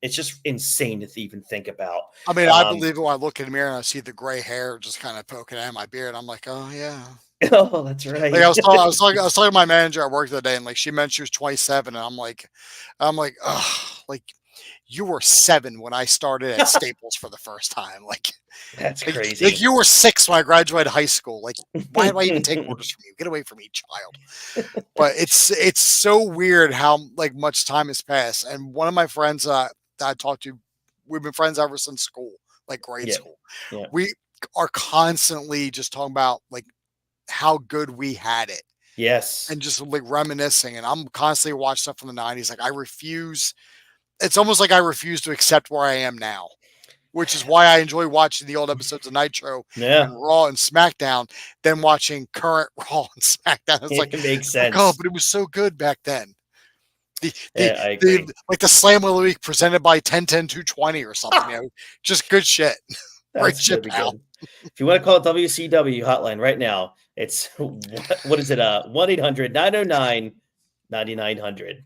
It's just insane to even think about. I mean, I believe it when I look in the mirror and I see the gray hair just kind of poking out of my beard. I'm like, oh yeah. Oh, that's right. Like I was talking to my manager at work the other day, and like she mentioned she was 27, and I'm like, oh, like you were 7 when I started at Staples for the first time. Like that's crazy. Like you were 6 when I graduated high school. Like why do I even take orders from you? Get away from me, child. But it's so weird how like much time has passed. And one of my friends that I talked to, we've been friends ever since school, like grade school. Yeah. We are constantly just talking about like how good we had it. Yes. And just like reminiscing. And I'm constantly watching stuff from the 90s. Like it's almost like I refuse to accept where I am now, which is why I enjoy watching the old episodes of Nitro and Raw and SmackDown than watching current Raw and SmackDown. It's it makes sense. Oh, but it was so good back then. I agree. Like the Slam of the Week presented by 10-10-220 or something, just good shit. Great shit, pal. If you want to call it WCW hotline right now, it's what is it? 1-800-909-9900.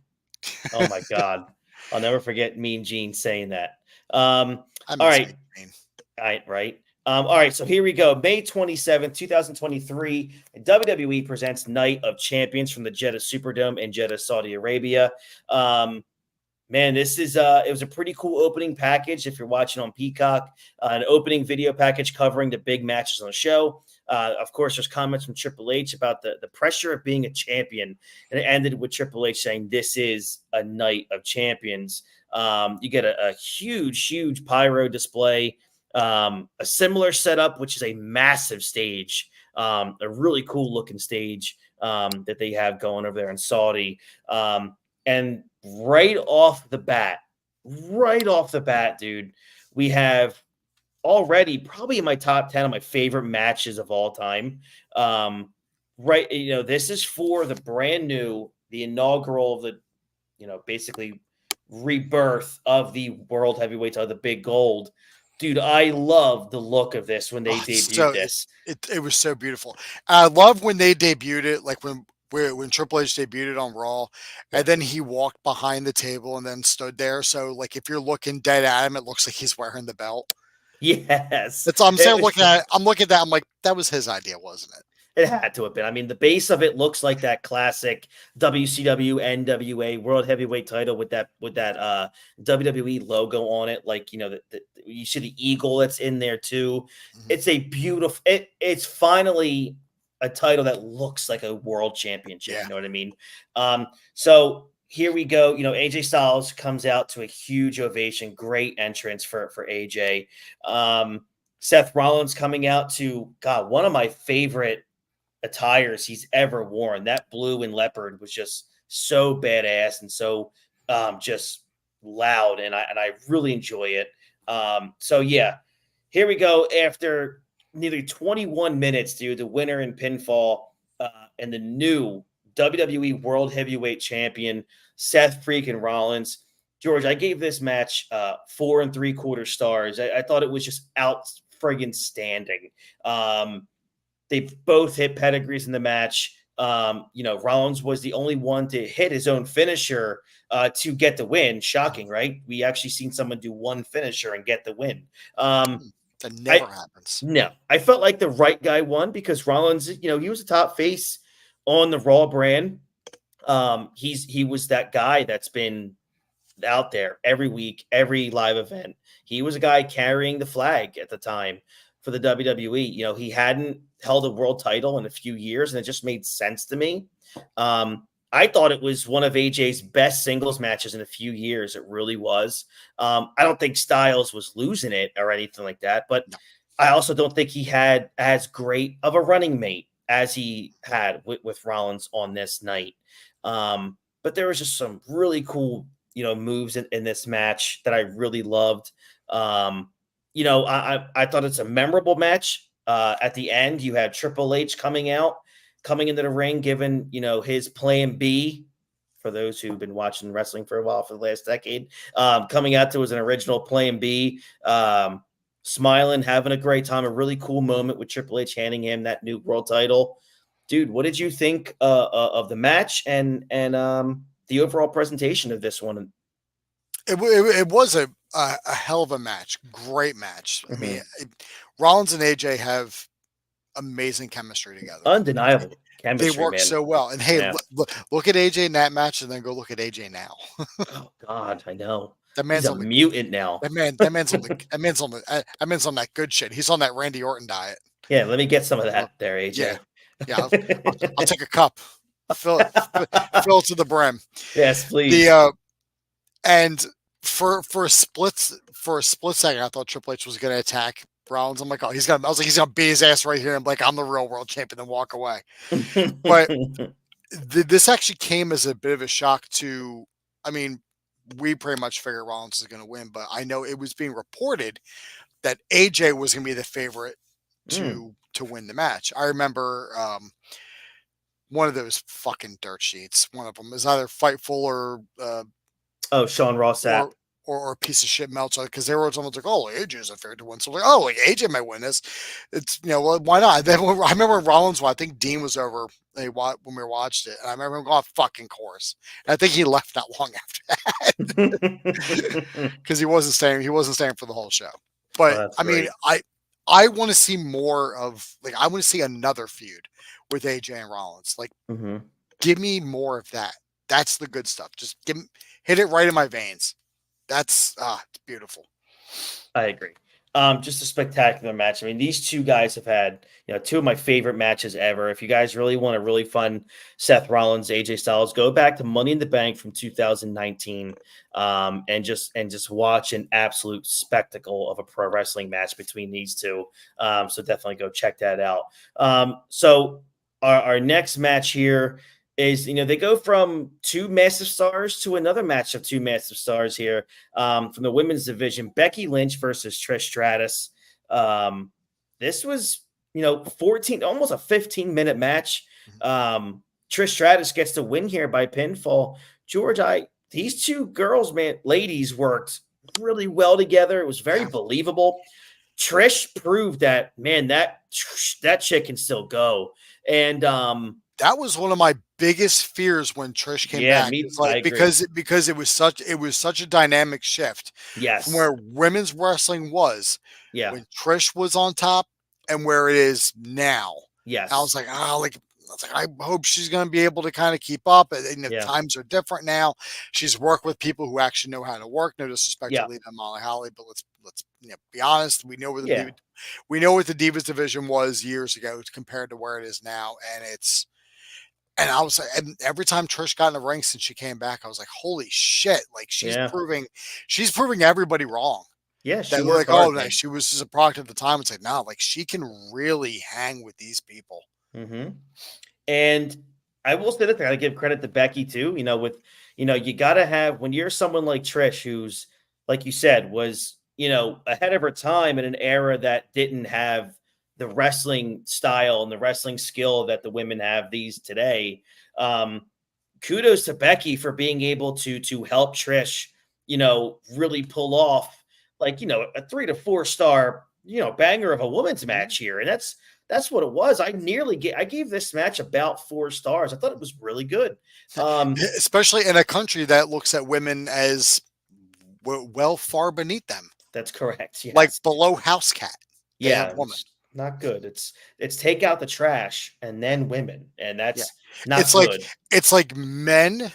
Oh my God. I'll never forget Mean Gene saying that. All right. All right. So here we go. May 27th, 2023. WWE presents Night of Champions from the Jeddah Superdome in Jeddah, Saudi Arabia. Man, this is it was a pretty cool opening package. If you're watching on Peacock, an opening video package covering the big matches on the show. Of course, there's comments from Triple H about the pressure of being a champion, and it ended with Triple H saying, "This is a night of champions." You get a huge pyro display, a similar setup, which is a massive stage, a really cool looking stage that they have going over there in Saudi, and right off the bat, dude, we have already probably in my top 10 of my favorite matches of all time. This is for the brand new, the inaugural, basically rebirth of the World Heavyweight title, the Big Gold. Dude, I love the look of this when they debuted this. It was so beautiful. I love when they debuted it, like when Triple H debuted it on Raw, and then he walked behind the table and then stood there. So, like, if you're looking dead at him, it looks like he's wearing the belt. Yes. That's what I'm saying. I'm looking at that. I'm like, that was his idea, wasn't it? It had to have been. I mean, the base of it looks like that classic WCW NWA World Heavyweight title with that WWE logo on it. Like, you know, you see the eagle that's in there too. Mhm. It's a beautiful. It's finally a title that looks like a world championship. Yeah. You know what I mean? So here we go. You know, AJ Styles comes out to a huge ovation. Great entrance for AJ. Seth Rollins coming out to one of my favorite attires he's ever worn. That blue and leopard was just so badass and so just loud, and I really enjoy it. So yeah, here we go. After nearly 21 minutes, dude, the winner in pinfall and the new WWE World Heavyweight Champion Seth freaking Rollins. George, I gave this match 4 3/4 stars. I thought it was just out friggin' standing. They both hit pedigrees in the match. You know, Rollins was the only one to hit his own finisher to get the win. Shocking, right? We actually seen someone do one finisher and get the win. That never happens. No, I felt like the right guy won because Rollins, you know, he was a top face on the Raw brand. He was that guy that's been out there every week, every live event. He was a guy carrying the flag at the time for the WWE. You know, he hadn't held a world title in a few years, and it just made sense to me. I thought it was one of AJ's best singles matches in a few years. It really was. I don't think Styles was losing it or anything like that, but No. I also don't think he had as great of a running mate as he had with Rollins on this night. But there was just some really cool, you know, moves in this match that I really loved. You know, I thought it's a memorable match. At the end, you had Triple H coming into the ring, given, you know, his plan B, for those who've been watching wrestling for a while for the last decade, coming out to as an original plan B, smiling, having a great time, a really cool moment with Triple H handing him that new world title. Dude, what did you think of the match and the overall presentation of this one? It was a hell of a match. Great match. I mean, Rollins and AJ have amazing chemistry together. Undeniable chemistry. They work man. so well. And hey, Yeah. look at AJ in that match, and then go look at AJ now. Oh God, I know. That man's He's a on the mutant now. that man's on that good shit. He's on that Randy Orton diet. Yeah, let me get some of that there, AJ. Yeah. I'll take a cup, fill it to the brim. Yes, please. And for a split second, I thought Triple H was going to attack Rollins. I'm like, oh, he's gonna beat his ass right here. I'm like, I'm the real world champion, and walk away. But this actually came as a bit of a shock to. I mean, we pretty much figured Rollins was going to win, but I know it was being reported that AJ was going to be the favorite to win the match. I remember one of those fucking dirt sheets. One of them is either Fightful or Sean Ross Sapp. Or a piece of shit Meltzer, because they were someone's like, oh, AJ's a favorite to win. So like, oh, like AJ might win this. It's, you know, well, why not? Then I remember Rollins. I think Dean was over when we watched it, and I remember him going, fucking course. And I think he left not long after that because he wasn't staying. He wasn't staying for the whole show. But I mean, I want to see more of, like, I want to see another feud with AJ and Rollins. Like, give me more of that. That's the good stuff. Just hit it right in my veins. That's it's beautiful. I agree. Just a spectacular match. I mean, these two guys have had, you know, two of my favorite matches ever. If you guys really want a really fun Seth Rollins, AJ Styles, go back to Money in the Bank from 2019 and just watch an absolute spectacle of a pro wrestling match between these two. So definitely go check that out. So our next match here is, you know, they go from two massive stars to another match of two massive stars here from the women's division. Becky Lynch versus Trish Stratus. This was, you know, almost a 15-minute match. Trish Stratus gets the win here by pinfall. George, these two girls, ladies worked really well together. It was very believable. Trish proved that, man, that chick can still go. And that was one of my biggest fears when Trish came back. Like, because it was such a dynamic shift. Yes. From where women's wrestling was. Yeah. When Trish was on top and where it is now. Yes. I was like, I hope she's going to be able to kind of keep up. And the Yeah. times are different now. She's worked with people who actually know how to work. No disrespect to Yeah. Lita and Molly Holly, but let's be honest. We know where Yeah. we know what the Divas division was years ago compared to where it is now, and I was like, and every time Trish got in the ring since she came back, I was like, holy shit! Like she's Yeah. proving everybody wrong. Yeah. She That worked like, oh, hard, no, man. she was just a product at the time. It's like, no, like she can really hang with these people. Mm-hmm. And I will say that I give credit to Becky too. You got to have, when you're someone like Trish, who's, like you said, was, ahead of her time in an era that didn't have the wrestling style and the wrestling skill that the women have these today. Kudos to Becky for being able to help Trish, really pull off like, a 3 to 4 star, banger of a women's match here. And that's what it was. I gave this match about 4 stars. I thought it was really good. Especially in a country that looks at women as well far beneath them. That's correct. Yes. Like below house cat. Yeah. Woman. Not good. It's take out the trash and then women. And that's not it's good. It's like men,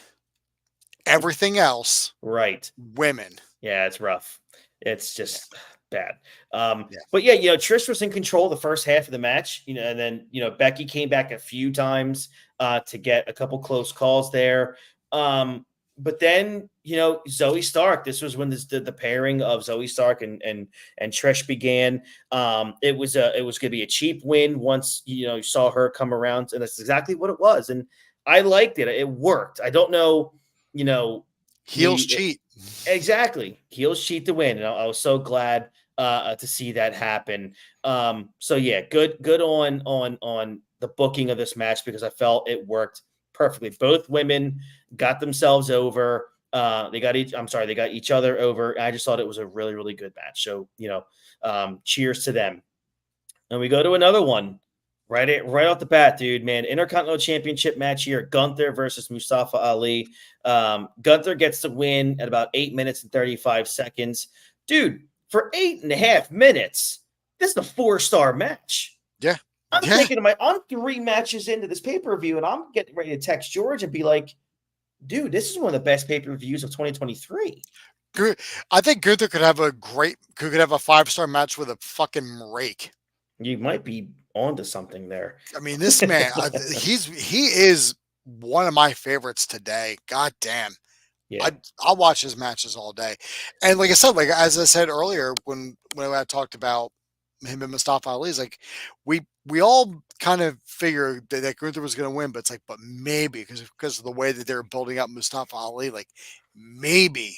everything else. Right. Women. Yeah, it's rough. It's just bad. But yeah, Trish was in control the first half of the match, and then, Becky came back a few times to get a couple close calls there. But then, Zoe Stark, this was when the pairing of Zoe Stark and Trish began. It was going to be a cheap win once, you saw her come around, and that's exactly what it was. And I liked it. It worked. I don't know, heels cheat. Exactly. Heels cheat to win. And I was so glad to see that happen. So yeah, good on the booking of this match, because I felt it worked perfectly. Both women got themselves over. They got each other over. I just thought it was a really, really good match. So, cheers to them. And we go to another one. Right off the bat, dude, man. Intercontinental Championship match here. Gunther versus Mustafa Ali. Gunther gets the win at about 8 minutes and 35 seconds. Dude, for 8.5 minutes, this is a 4-star match. Yeah. I'm thinking I'm 3 matches into this pay-per-view, and I'm getting ready to text George and be like, dude, this is one of the best pay-per-views of 2023. I think Gunther could have a 5-star match with a fucking rake. You might be onto something there. I mean, this man, he is one of my favorites today. God damn. Yeah. I'll watch his matches all day. And like I said, as I said earlier, when I talked about him and Mustafa Ali, is like we all kind of figured that Gunther was going to win, but it's like, but maybe because of the way that they're building up Mustafa Ali, like maybe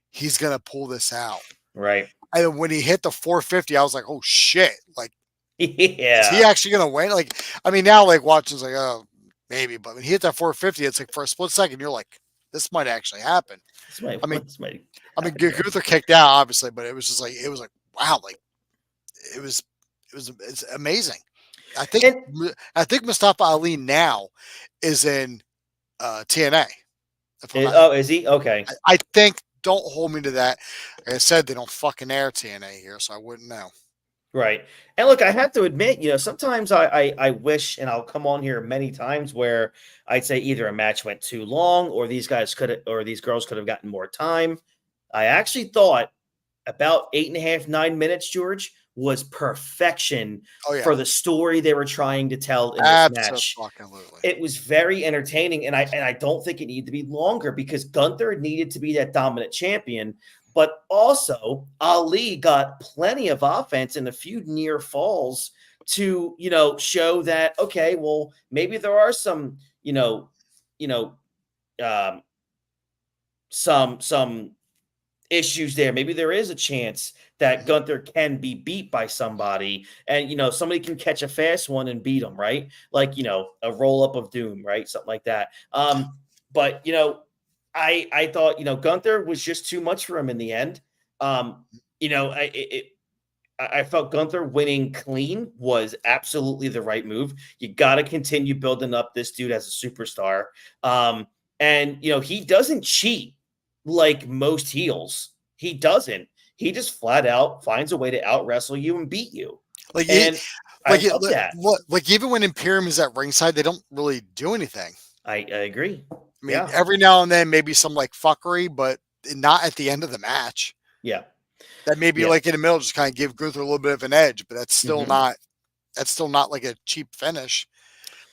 he's going to pull this out. Right. And when he hit the 450, I was like, oh shit. Like, yeah. Is he actually going to win? Like, I mean, now like watching is like, oh, maybe, but when he hit that 450, it's like for a split second, you're like, this might actually happen. I mean, Gunther kicked out obviously, but it was just like, wow. Like it's amazing. I think Mustafa Ali now is in TNA. Is he? Okay. I think, don't hold me to that. Like I said, they don't fucking air TNA here, so I wouldn't know. Right. And look, I have to admit, sometimes I wish, and I'll come on here many times where I'd say either a match went too long or these girls could have gotten more time. I actually thought about 8.5, 9 minutes, George, was perfection for the story they were trying to tell in this match. It was very entertaining, and I don't think it needed to be longer because Gunther needed to be that dominant champion. But also, Ali got plenty of offense and a few near falls to, show that, okay, well, maybe there are some, some issues there. Maybe there is a chance that Gunther can be beat by somebody and, somebody can catch a fast one and beat him, right? Like, a roll up of doom, right? Something like that. But, I thought, Gunther was just too much for him in the end. I felt Gunther winning clean was absolutely the right move. You got to continue building up this dude as a superstar. And he doesn't cheat like most heels. He doesn't. He just flat out finds a way to out wrestle you and beat you. Like, And I love that. like even when Imperium is at ringside, they don't really do anything. I agree. I mean, Yeah. every now and then, maybe some like fuckery, but not at the end of the match. Yeah. That maybe Yeah. like in the middle, just kind of give Gunther a little bit of an edge, but that's still Mhm. not. That's still not like a cheap finish.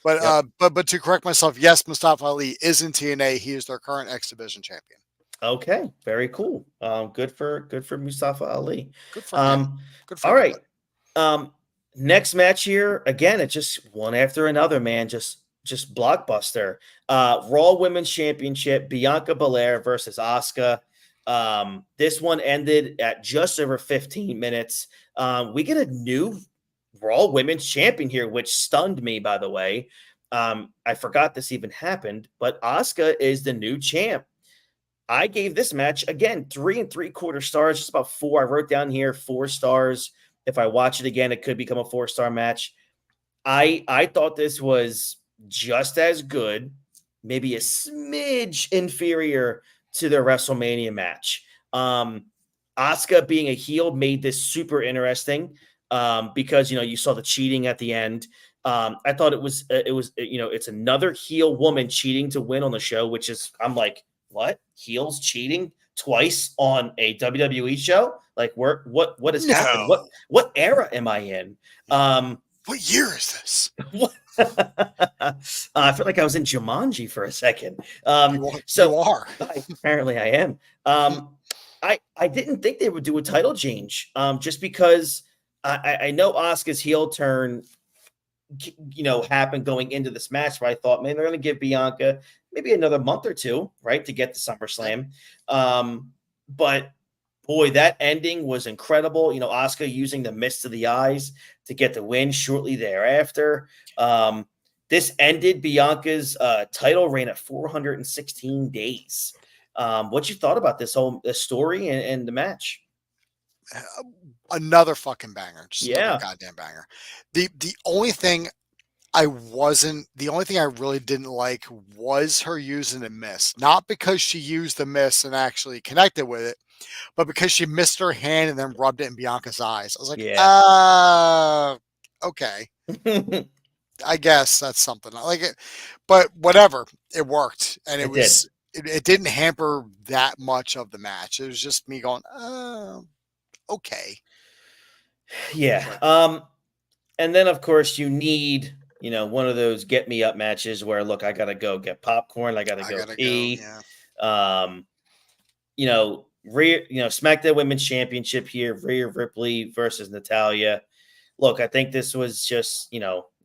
But Yep. but to correct myself, yes, Mustafa Ali is in TNA. He is their current X Division champion. Okay. Very cool. Good for Mustafa Ali. Good for him. Um, Good for all everybody. right. Next match here, again, it's just one after another, man. Just blockbuster. Raw Women's Championship, Bianca Belair versus Asuka. This one ended at just over 15 minutes. We get a new Raw Women's Champion here, which stunned me, by the way. I forgot this even happened, but Asuka is the new champ. I gave this match again 3 3/4 stars, just about 4. I wrote down here 4 stars. If I watch it again, it could become a 4-star match. I thought this was just as good, maybe a smidge inferior to the WrestleMania match. Asuka being a heel made this super interesting because you saw the cheating at the end. I thought it was it's another heel woman cheating to win on the show, which is I'm like, what? Heels cheating twice on a WWE show? Like, what has happened? What era am I in? What year is this? I feel like I was in Jumanji for a second. You are. Apparently I am. I didn't think they would do a title change. Just because I know Asuka's heel turn happened going into this match, but I thought, man, they're going to give Bianca maybe another month or two, right, to get to SummerSlam. But boy, that ending was incredible. Asuka using the mist of the eyes to get the win shortly thereafter. This ended Bianca's title reign at 416 days. What you thought about this story and the match? Another fucking banger. Just Yeah. another goddamn banger. The only thing I really didn't like was her using the mist. Not because she used the mist and actually connected with it, but because she missed her hand and then rubbed it in Bianca's eyes. I was like, okay. I guess that's something. I like it. But whatever. It worked. And it didn't hamper that much of the match. It was just me going, okay. Yeah. And then of course you need, one of those get me up matches where look, I gotta go get popcorn, I gotta go pee. SmackDown Women's Championship here, Rhea Ripley versus Natalya. Look, I think this was just,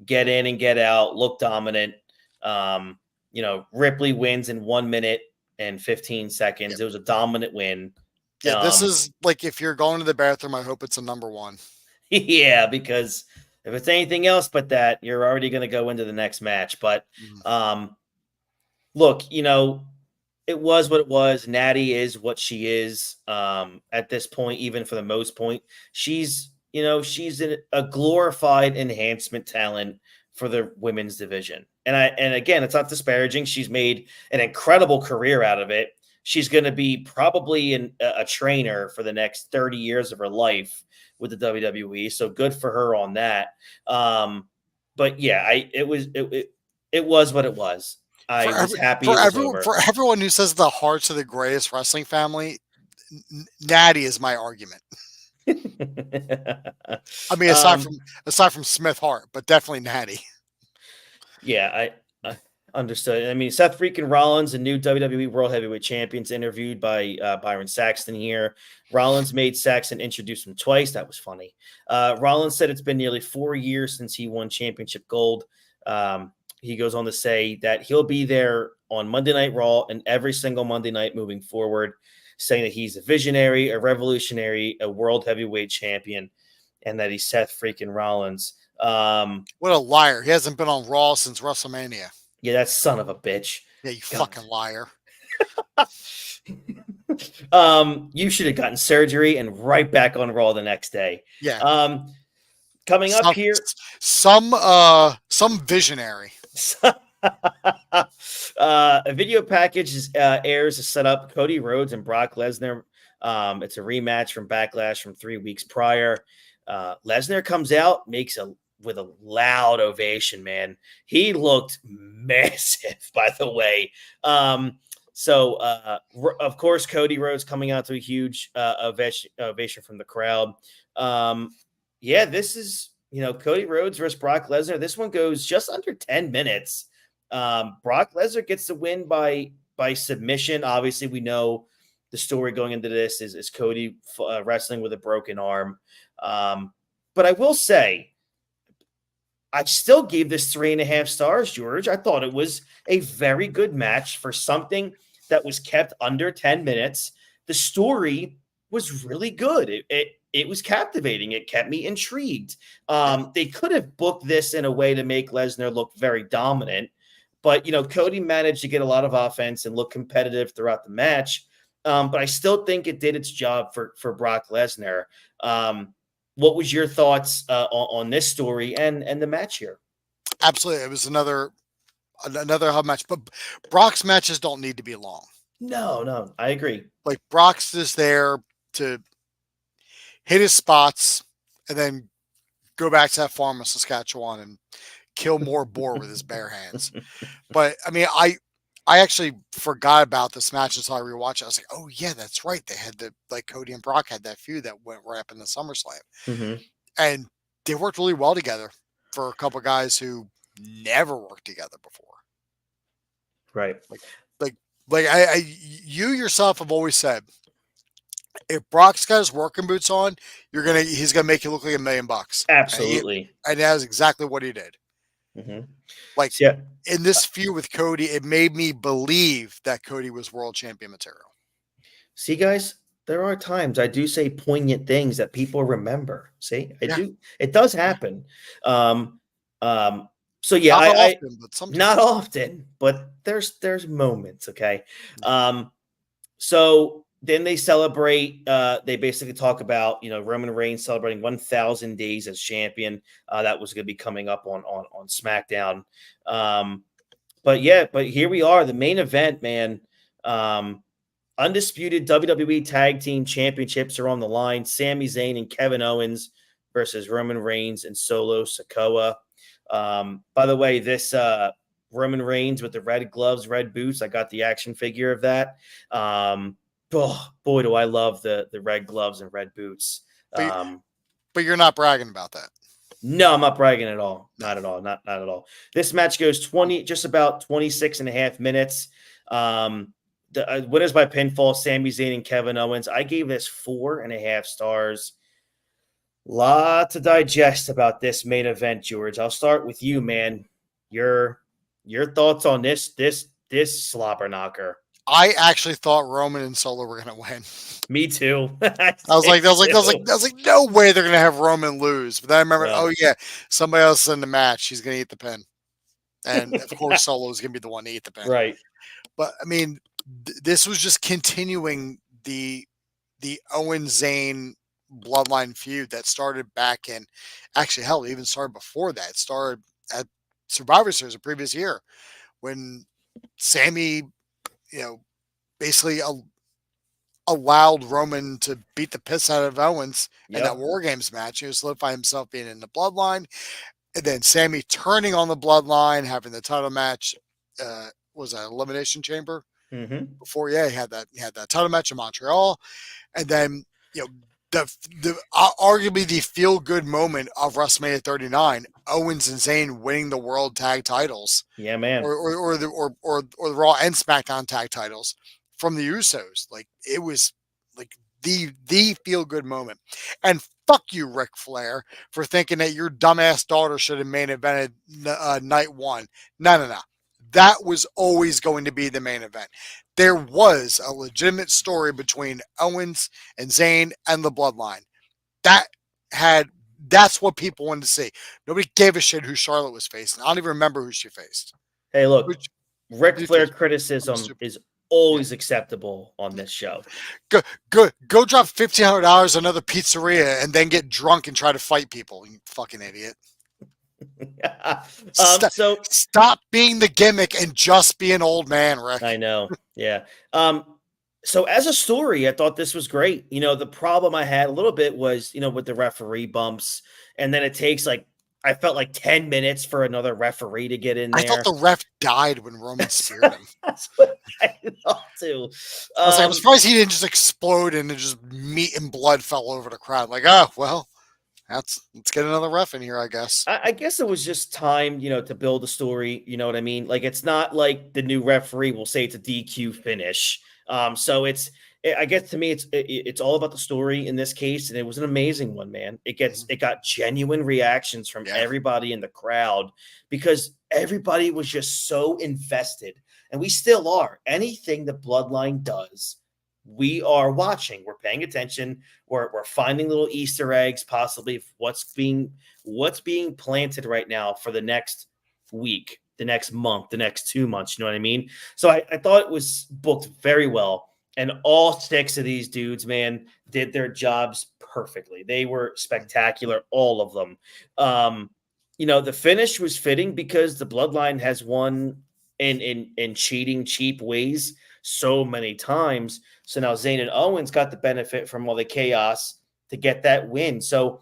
get in and get out, look dominant. Ripley wins in 1 minute and 15 seconds. Yep. It was a dominant win. Yeah, this is like if you're going to the bathroom, I hope it's a number 1. Yeah, because if it's anything else but that, you're already going to go into the next match. But look, it was what it was. Natty is what she is at this point, even for the most point. She's a glorified enhancement talent for the women's division. And again, it's not disparaging. She's made an incredible career out of it. She's going to be probably a trainer for the next 30 years of her life with the WWE. So good for her on that. But yeah, it was what it was. I was happy it was over. For everyone who says the Hearts are the greatest wrestling family, Natty is my argument. I mean, aside from Smith Hart, but definitely Natty. Yeah, I understood. I mean, Seth freaking Rollins, a new WWE World Heavyweight Champions, interviewed by Byron Saxton here. Rollins made Saxton introduce him twice. That was funny. Rollins said it's been nearly 4 years since he won championship gold. He goes on to say that he'll be there on Monday Night Raw and every single Monday night moving forward, saying that he's a visionary, a revolutionary, a world heavyweight champion, and that he's Seth freaking Rollins. What a liar. He hasn't been on Raw since WrestleMania. Yeah, that son of a bitch. Yeah, you fucking liar. You should have gotten surgery and right back on Raw the next day. Yeah. Coming up here. Some visionary. A video package airs to set up Cody Rhodes and Brock Lesnar. It's a rematch from Backlash from 3 weeks prior. Lesnar comes out, makes with a loud ovation, man. He looked massive, by the way. So, of course, Cody Rhodes coming out to a huge ovation from the crowd. Yeah, this is, Cody Rhodes versus Brock Lesnar. This one goes just under 10 minutes. Brock Lesnar gets the win by submission. Obviously, we know the story going into this is Cody wrestling with a broken arm. But I will say, I still gave this 3.5 stars, George. I thought it was a very good match for something that was kept under 10 minutes. The story was really good. It was captivating. It kept me intrigued. They could have booked this in a way to make Lesnar look very dominant, but Cody managed to get a lot of offense and look competitive throughout the match. But I still think it did its job for Brock Lesnar. What was your thoughts on this story and the match here? Absolutely. It was another hub match, but Brock's matches don't need to be long. No, I agree. Like, Brock's just there to hit his spots and then go back to that farm in Saskatchewan and kill more boar with his bare hands. But I mean, I actually forgot about this match until I rewatched it. I was like, oh yeah, that's right. They had Cody and Brock had that feud that went right up in the SummerSlam. Mm-hmm. And they worked really well together for a couple of guys who never worked together before. Right. You yourself have always said, if Brock's got his working boots on, he's gonna make you look like $1 million. Absolutely. And that is exactly what he did. Mm-hmm. In this feud with Cody, it made me believe that Cody was world champion material. See, guys, there are times I do say poignant things that people remember. See, I do. It does happen. So yeah, not often, but there's moments. Okay. So then they celebrate. They basically talk about Roman Reigns celebrating 1,000 days as champion. That was going to be coming up on SmackDown. But here we are, the main event, man. Undisputed WWE Tag Team Championships are on the line. Sami Zayn and Kevin Owens versus Roman Reigns and Solo Sikoa. By the way, this Roman Reigns with the red gloves, red boots, I got the action figure of that. Oh, boy, do I love the red gloves and red boots. But you're not bragging about that. No, I'm not bragging at all. Not at all. Not at all. This match goes just about 26 and a half minutes. The winners by pinfall, Sami Zayn and Kevin Owens. I gave this 4.5 stars. Lot to digest about this main event, George. I'll start with you, man. Your thoughts on this slobber knocker. I actually thought Roman and Solo were going to win. Me too. I was like, no way they're going to have Roman lose. But then I remember, oh yeah, somebody else in the match. He's going to eat the pin, and of course, Solo is going to be the one to eat the pin. Right. But I mean, this was just continuing the Owen Zayn bloodline feud that started back in. Actually, hell, it even started before that. It started at Survivor Series the previous year when Sammy, basically allowed Roman to beat the piss out of Owens in that War Games match. He was solidifying himself being in the bloodline. And then Sammy turning on the bloodline, having the title match, was an Elimination Chamber. Mm-hmm. Before, he had that title match in Montreal. And then, the arguably the feel-good moment of WrestleMania 39, Owens and Zayn winning the World Tag Titles. Yeah, man. Or the Raw and SmackDown Tag Titles from the Usos. Like, it was like the feel-good moment. And fuck you, Ric Flair, for thinking that your dumbass daughter should have main evented night one. No. That was always going to be the main event. There was a legitimate story between Owens and Zayn and the Bloodline. That's what people wanted to see. Nobody gave a shit who Charlotte was facing. I don't even remember who she faced. Hey, look, Ric Flair criticism is always acceptable on this show. Go drop $1,500 on another pizzeria and then get drunk and try to fight people. You fucking idiot. Stop being the gimmick and just be an old man, Rick. I know. Yeah. So as a story, I thought this was great. The problem I had a little bit was, with the referee bumps, and then it takes I felt like 10 minutes for another referee to get in there. I thought the ref died when Roman speared him. That's what I thought too. I'm surprised he didn't just explode and just meat and blood fell over the crowd. Well, let's get another ref in here, I guess. I guess it was just time, to build a story. You know what I mean? It's not like the new referee will say it's a DQ finish. So I guess to me, it's all about the story in this case, and it was an amazing one, man. It got genuine reactions from everybody in the crowd because everybody was just so invested, and we still are. Anything the Bloodline does, we are watching. We're paying attention. We're finding little Easter eggs, possibly what's being planted right now for the next week, the next month, the next 2 months. You know what I mean? So I thought it was booked very well. And all 6 of these dudes, man, did their jobs perfectly. They were spectacular, all of them. The finish was fitting because the Bloodline has won in cheating, cheap ways so many times. So now Zayn and Owens got the benefit from all the chaos to get that win. So,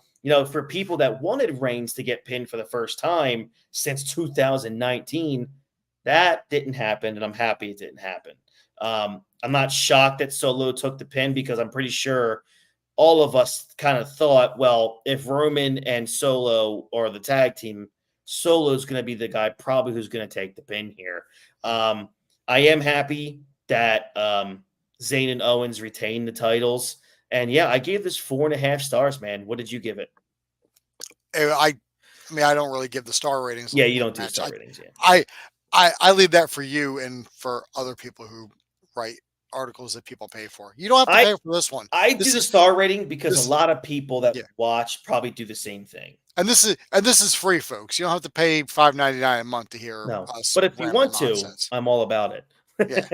for people that wanted Reigns to get pinned for the first time since 2019, that didn't happen, and I'm happy it didn't happen. I'm not shocked that Solo took the pin because I'm pretty sure all of us kind of thought, well, if Roman and Solo are the tag team, Solo's going to be the guy probably who's going to take the pin here. I am happy that Zayn and Owens retained the titles. And yeah, I gave this 4.5 stars, man. What did you give it? I don't really give the star ratings. Yeah, you don't do star ratings. Yeah, I leave that for you and for other people who write articles that people pay for. You don't have to pay for this one. I do the star rating because a lot of people that watch probably do the same thing. And this is free, folks. You don't have to pay $5.99 a month to hear us. But if you want nonsense. to, I'm all about it. Yeah,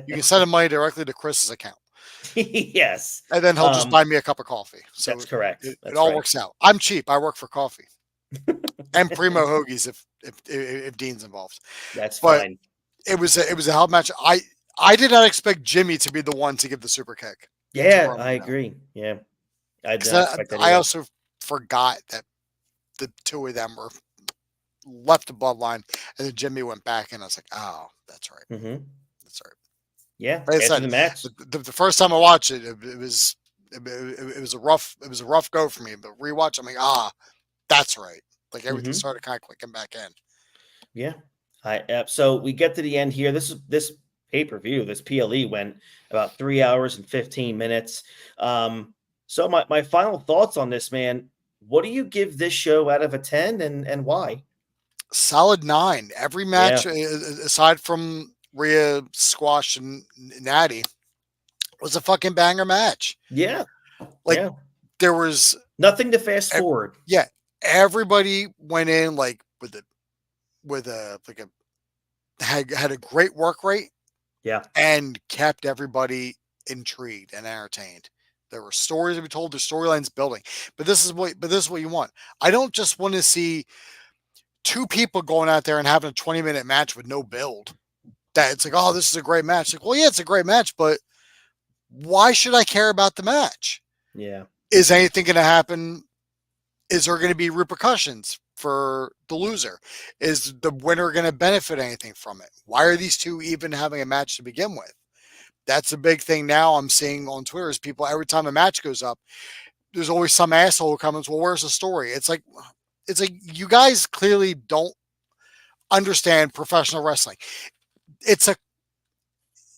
you can send the money directly to Chris's account. Yes, and then he'll just buy me a cup of coffee. So that's correct. It all works out. I'm cheap. I work for coffee and Primo Hoagies if Dean's involved. That's fine. It was a hell match. I did not expect Jimmy to be the one to give the super kick. Yeah, I agree. Yeah, I did not expect that either. I also forgot that the two of them were left the Bloodline, and then Jimmy went back, and I was like, oh, that's right. Mm-hmm. That's right. Yeah, after the match. The first time I watched it, it was a rough go for me. But rewatch, I'm like, that's right. Like everything started kind of clicking back in. Yeah. So we get to the end here. This pay-per-view, this PLE went about 3 hours and 15 minutes. So my final thoughts on this, man. What do you give this show out of a 10 and why? Solid 9. Every match, aside from Rhea, Squash, and Natty, was a fucking banger match. Yeah. There was nothing to fast forward. Yeah. Everybody went in had a great work rate. Yeah. And kept everybody intrigued and entertained. There were stories to be told, there's storylines building. But this is what you want. I don't just want to see 2 people going out there and having a 20-minute match with no build. That it's like, oh, this is a great match. Like, well, yeah, it's a great match, but why should I care about the match? Yeah. Is anything going to happen? Is there going to be repercussions for the loser? Is the winner going to benefit anything from it? Why are these 2 even having a match to begin with? That's a big thing now I'm seeing on Twitter is people, every time a match goes up, there's always some asshole who comes, well, where's the story? It's like you guys clearly don't understand professional wrestling. It's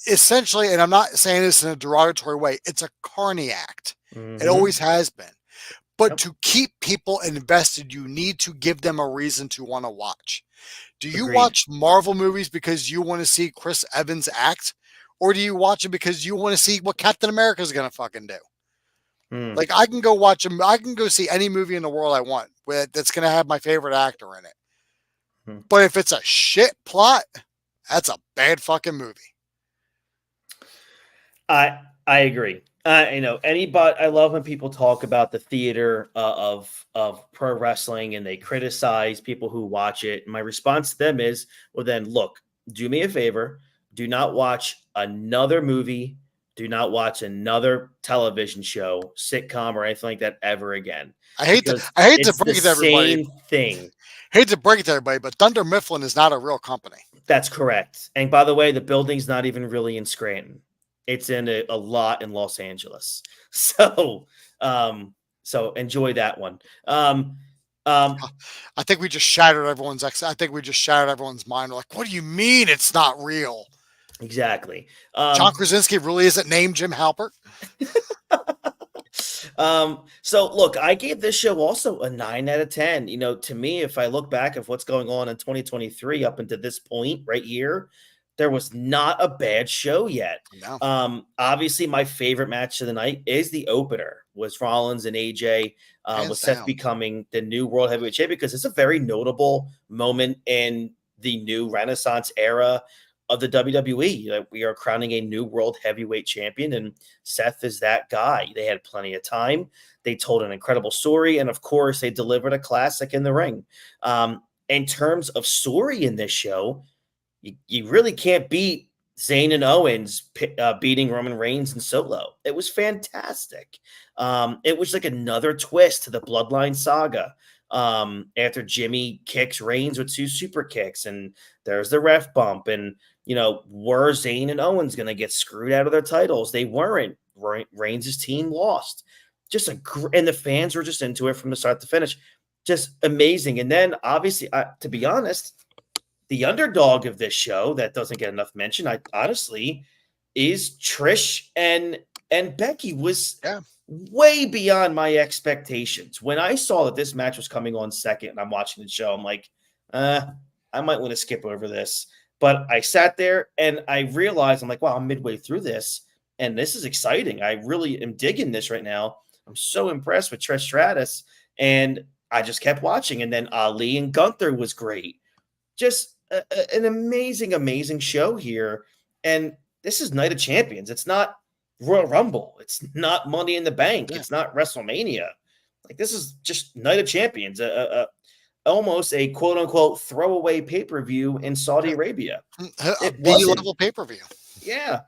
essentially, and I'm not saying this in a derogatory way, it's a carny act. It always has been. But to keep people invested, you need to give them a reason to want to watch. Do you watch Marvel movies because you want to see Chris Evans act? Or do you watch it because you want to see what Captain America is going to fucking do? Like, I can go watch him. I can go see any movie in the world I want that's going to have my favorite actor in it. But if it's a shit plot, that's a bad fucking movie. I agree. Anybody. I love when people talk about the theater of pro wrestling and they criticize people who watch it. My response to them is, well, then look, do me a favor, do not watch another movie, do not watch another television show, sitcom, or anything like that ever again. I hate to Because I hate to it's the break it to everybody. same thing. Hate to break it to everybody, but Thunder Mifflin is not a real company. That's correct. And by the way, the building's not even really in Scranton. It's in a lot in Los Angeles. So enjoy that one. Um, I think we just shattered everyone's I think we just shattered everyone's mind. We're like, what do you mean it's not real? exactly. John Krasinski really isn't named Jim Halpert. So look, I gave this show also a 9 out of 10. To me, if I look back of what's going on in 2023 up until this point right here, there was not a bad show yet. No. Obviously, my favorite match of the night is the opener, was Rollins and AJ, with Seth becoming the new world heavyweight champion, because it's a very notable moment in the new Renaissance era of the WWE. We are crowning a new world heavyweight champion, and Seth is that guy. They had plenty of time. They told an incredible story, and of course, they delivered a classic in the ring. In terms of story in this show, you really can't beat Zayn and Owens beating Roman Reigns and Solo. It was fantastic. It was like another twist to the Bloodline saga. After Jimmy kicks Reigns with 2 super kicks, and there's the ref bump, and were Zayn and Owens going to get screwed out of their titles? They weren't. Reigns' team lost. And the fans were just into it from the start to finish. Just amazing. And then, obviously, to be honest, the underdog of this show that doesn't get enough mention, honestly, is Trish and Becky. Was way beyond my expectations. When I saw that this match was coming on second and I'm watching the show, I'm like, I might want to skip over this. But I sat there and I realized, I'm like, wow, I'm midway through this, and this is exciting. I really am digging this right now. I'm so impressed with Trish Stratus, and I just kept watching. And then Ali and Gunther was great. Just an amazing, amazing show here. And this is Night of Champions. It's not Royal Rumble. It's not Money in the Bank. It's not WrestleMania. Like, this is just Night of Champions, almost a quote unquote throwaway pay-per-view in Saudi Arabia. A B-level pay-per-view. Yeah.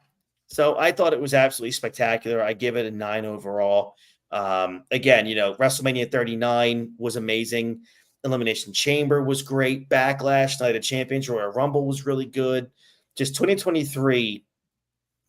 So I thought it was absolutely spectacular. I give it a 9 overall. Again, WrestleMania 39 was amazing. Elimination Chamber was great. Backlash, Night of Champions, Royal Rumble was really good. Just 2023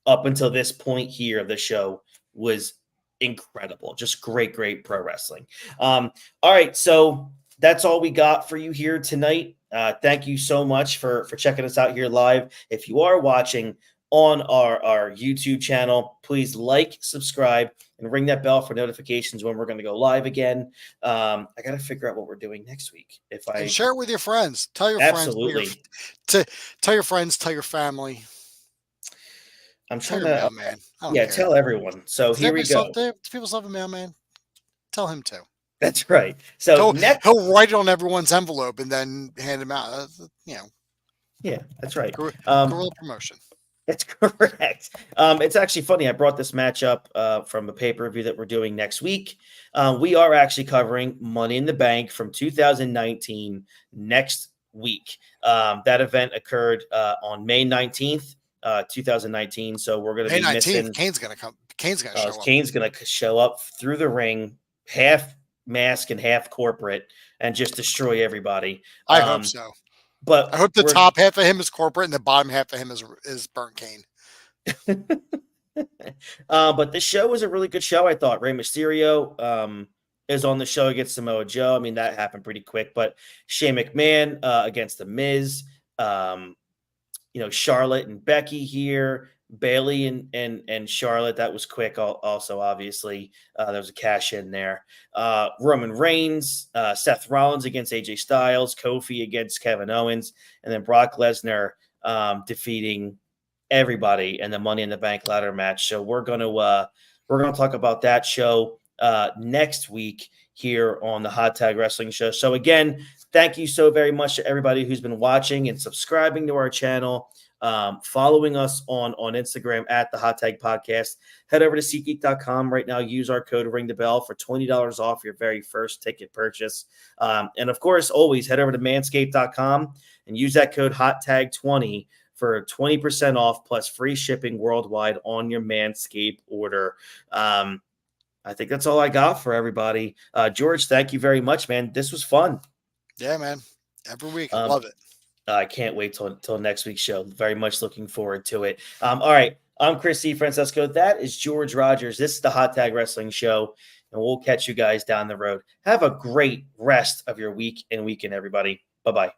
up until this point here of the show was incredible. Just great, great pro wrestling. All right, so that's all we got for you here tonight. Thank you so much for checking us out here live. If you are watching on our YouTube channel, please like, subscribe, and ring that bell for notifications when we're going to go live again. I got to figure out what we're doing next week. And share it with your friends. Tell your friends. Tell your friends. Tell your family. I'm trying to, man. Tell everyone. So here we go. Do people still have a mailman? Tell him to. That's right. So he'll write it on everyone's envelope and then hand him out. Yeah, that's right. Guerrilla promotion. That's correct. It's actually funny. I brought this match up from a pay-per-view that we're doing next week. We are actually covering Money in the Bank from 2019 next week. That event occurred on May 19th, 2019. So we're going to be missing. Kane's going to come. Kane's going to show up. Kane's going to show up through the ring, half mask and half corporate, and just destroy everybody. I hope so. But I hope the top half of him is corporate and the bottom half of him is burnt Kane. But this show was a really good show, I thought. Rey Mysterio is on the show against Samoa Joe. I mean, that happened pretty quick. But Shane McMahon against The Miz. Charlotte and Becky here. Bailey and Charlotte, that was quick. Also, obviously, there was a cash in there. Roman Reigns, Seth Rollins against AJ Styles, Kofi against Kevin Owens, and then Brock Lesnar defeating everybody in the Money in the Bank ladder match. So we're gonna talk about that show next week here on the Hot Tag Wrestling Show. So again, thank you so very much to everybody who's been watching and subscribing to our channel. following us on Instagram at the Hot Tag Podcast. Head over to SeatGeek.com right now. Use our code Ring the Bell for $20 off your very first ticket purchase. And of course, always head over to Manscaped.com and use that code HOTTAG20 for 20% off plus free shipping worldwide on your Manscaped order. I think that's all I got for everybody. George, thank you very much, man. This was fun. Yeah, man. Every week. I love it. I can't wait till next week's show. Very much looking forward to it. All right. I'm Chris C. Francesco. That is George Rogers. This is the Hot Tag Wrestling Show, and we'll catch you guys down the road. Have a great rest of your week and weekend, everybody. Bye-bye.